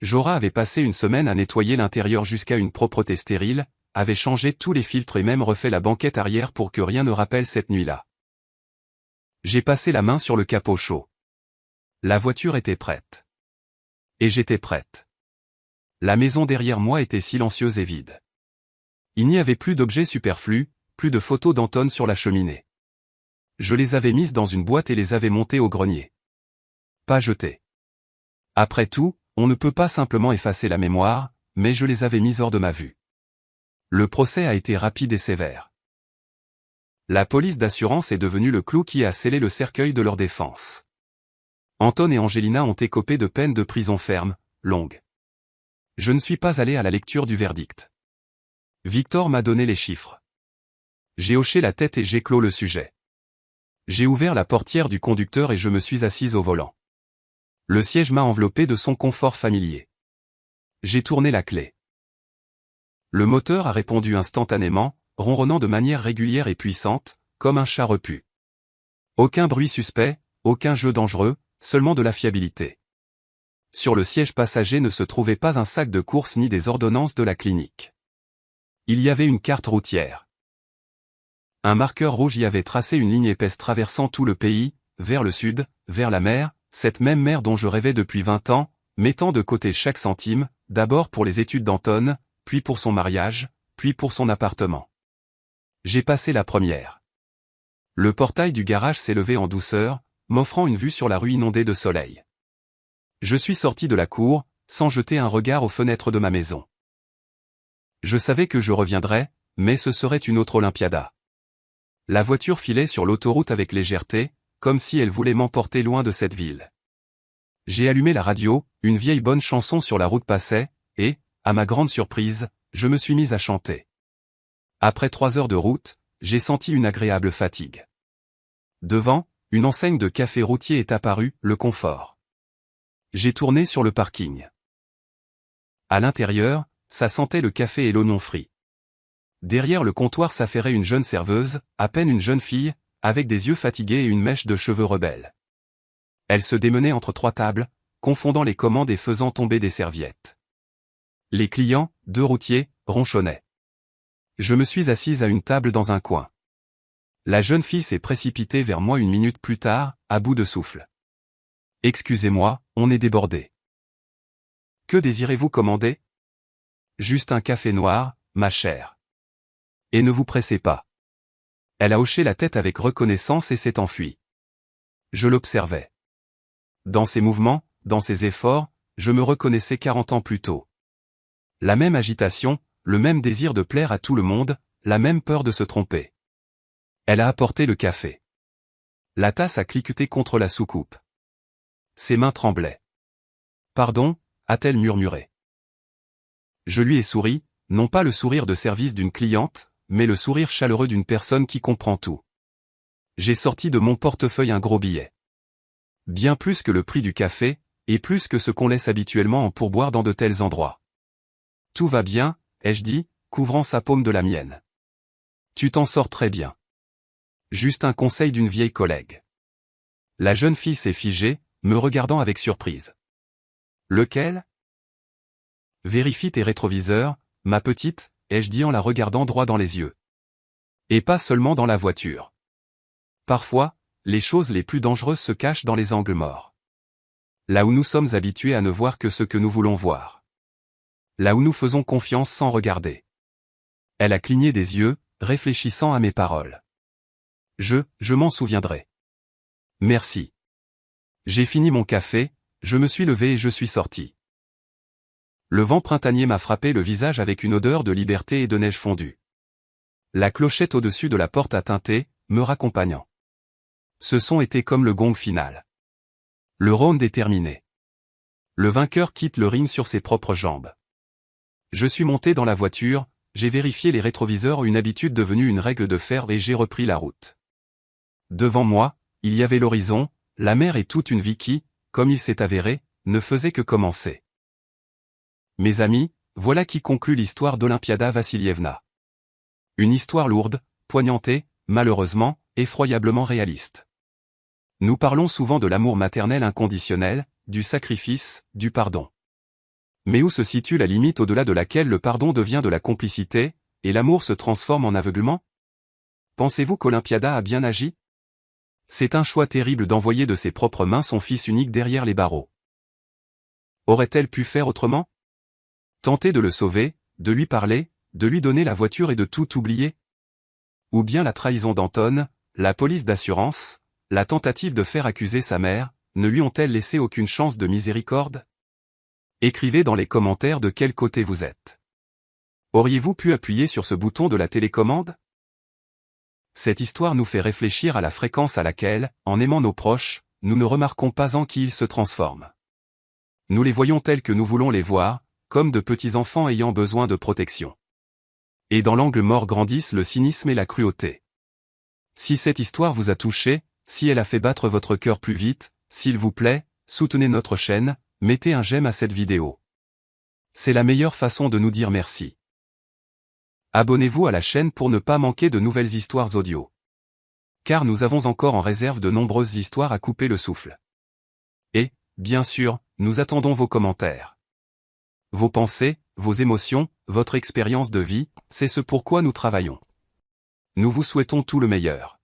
Jora avait passé une semaine à nettoyer l'intérieur jusqu'à une propreté stérile, avait changé tous les filtres et même refait la banquette arrière pour que rien ne rappelle cette nuit-là. J'ai passé la main sur le capot chaud. La voiture était prête. Et j'étais prête. La maison derrière moi était silencieuse et vide. Il n'y avait plus d'objets superflus, plus de photos d'Anton sur la cheminée. Je les avais mises dans une boîte et les avais montées au grenier. Pas jetées. Après tout, on ne peut pas simplement effacer la mémoire, mais je les avais mises hors de ma vue. Le procès a été rapide et sévère. La police d'assurance est devenue le clou qui a scellé le cercueil de leur défense. Anton et Angelina ont écopé de peines de prison ferme, longue. Je ne suis pas allé à la lecture du verdict. Victor m'a donné les chiffres. J'ai hoché la tête et j'ai clos le sujet. J'ai ouvert la portière du conducteur et je me suis assise au volant. Le siège m'a enveloppé de son confort familier. J'ai tourné la clé. Le moteur a répondu instantanément, ronronnant de manière régulière et puissante, comme un chat repu. Aucun bruit suspect, aucun jeu dangereux, seulement de la fiabilité. Sur le siège passager ne se trouvait pas un sac de courses ni des ordonnances de la clinique. Il y avait une carte routière. Un marqueur rouge y avait tracé une ligne épaisse traversant tout le pays, vers le sud, vers la mer, cette même mer dont je rêvais depuis 20 ans, mettant de côté chaque centime, d'abord pour les études d'Anton, puis pour son mariage, puis pour son appartement. J'ai passé la première. Le portail du garage s'est levé en douceur, m'offrant une vue sur la rue inondée de soleil. Je suis sorti de la cour, sans jeter un regard aux fenêtres de ma maison. Je savais que je reviendrais, mais ce serait une autre Olympiada. La voiture filait sur l'autoroute avec légèreté, comme si elle voulait m'emporter loin de cette ville. J'ai allumé la radio, une vieille bonne chanson sur la route passait, et, à ma grande surprise, je me suis mis à chanter. Après 3 heures de route, j'ai senti une agréable fatigue. Devant, une enseigne de café routier est apparue, le Confort. J'ai tourné sur le parking. À l'intérieur, ça sentait le café et l'oignon frit. Derrière le comptoir s'affairait une jeune serveuse, à peine une jeune fille, avec des yeux fatigués et une mèche de cheveux rebelles. Elle se démenait entre 3 tables, confondant les commandes et faisant tomber des serviettes. Les clients, 2 routiers, ronchonnaient. Je me suis assise à une table dans un coin. La jeune fille s'est précipitée vers moi 1 minute plus tard, à bout de souffle. « Excusez-moi, on est débordé. »« Que désirez-vous commander ?»« Juste un café noir, ma chère. »« Et ne vous pressez pas. » Elle a hoché la tête avec reconnaissance et s'est enfuie. Je l'observais. Dans ses mouvements, dans ses efforts, je me reconnaissais 40 ans plus tôt. La même agitation, le même désir de plaire à tout le monde, la même peur de se tromper. Elle a apporté le café. La tasse a cliqueté contre la soucoupe. Ses mains tremblaient. « Pardon » a-t-elle murmuré. Je lui ai souri, non pas le sourire de service d'une cliente, mais le sourire chaleureux d'une personne qui comprend tout. J'ai sorti de mon portefeuille un gros billet. Bien plus que le prix du café, et plus que ce qu'on laisse habituellement en pourboire dans de tels endroits. « Tout va bien » ai-je dit, couvrant sa paume de la mienne. « Tu t'en sors très bien. » Juste un conseil d'une vieille collègue. La jeune fille s'est figée, me regardant avec surprise. « Lequel ?» « Vérifie tes rétroviseurs, ma petite, » ai-je dit en la regardant droit dans les yeux. Et pas seulement dans la voiture. Parfois, les choses les plus dangereuses se cachent dans les angles morts. Là où nous sommes habitués à ne voir que ce que nous voulons voir. Là où nous faisons confiance sans regarder. Elle a cligné des yeux, réfléchissant à mes paroles. Je m'en souviendrai. Merci. J'ai fini mon café, je me suis levé et je suis sorti. Le vent printanier m'a frappé le visage avec une odeur de liberté et de neige fondue. La clochette au-dessus de la porte a tinté, me raccompagnant. Ce son était comme le gong final. Le round est terminé. Le vainqueur quitte le ring sur ses propres jambes. Je suis monté dans la voiture, j'ai vérifié les rétroviseurs, une habitude devenue une règle de fer, et j'ai repris la route. Devant moi, il y avait l'horizon, la mer et toute une vie qui, comme il s'est avéré, ne faisait que commencer. Mes amis, voilà qui conclut l'histoire d'Olimpiada Vassilievna. Une histoire lourde, poignante et, malheureusement, effroyablement réaliste. Nous parlons souvent de l'amour maternel inconditionnel, du sacrifice, du pardon. Mais où se situe la limite au-delà de laquelle le pardon devient de la complicité, et l'amour se transforme en aveuglement? Pensez-vous qu'Olimpiada a bien agi? C'est un choix terrible d'envoyer de ses propres mains son fils unique derrière les barreaux. Aurait-elle pu faire autrement? Tenter de le sauver, de lui parler, de lui donner la voiture et de tout oublier? Ou bien la trahison d'Anton, la police d'assurance, la tentative de faire accuser sa mère, ne lui ont-elles laissé aucune chance de miséricorde? Écrivez dans les commentaires de quel côté vous êtes. Auriez-vous pu appuyer sur ce bouton de la télécommande? Cette histoire nous fait réfléchir à la fréquence à laquelle, en aimant nos proches, nous ne remarquons pas en qui ils se transforment. Nous les voyons tels que nous voulons les voir, comme de petits enfants ayant besoin de protection. Et dans l'angle mort grandissent le cynisme et la cruauté. Si cette histoire vous a touché, si elle a fait battre votre cœur plus vite, s'il vous plaît, soutenez notre chaîne, mettez un j'aime à cette vidéo. C'est la meilleure façon de nous dire merci. Abonnez-vous à la chaîne pour ne pas manquer de nouvelles histoires audio. Car nous avons encore en réserve de nombreuses histoires à couper le souffle. Et, bien sûr, nous attendons vos commentaires. Vos pensées, vos émotions, votre expérience de vie, c'est ce pourquoi nous travaillons. Nous vous souhaitons tout le meilleur.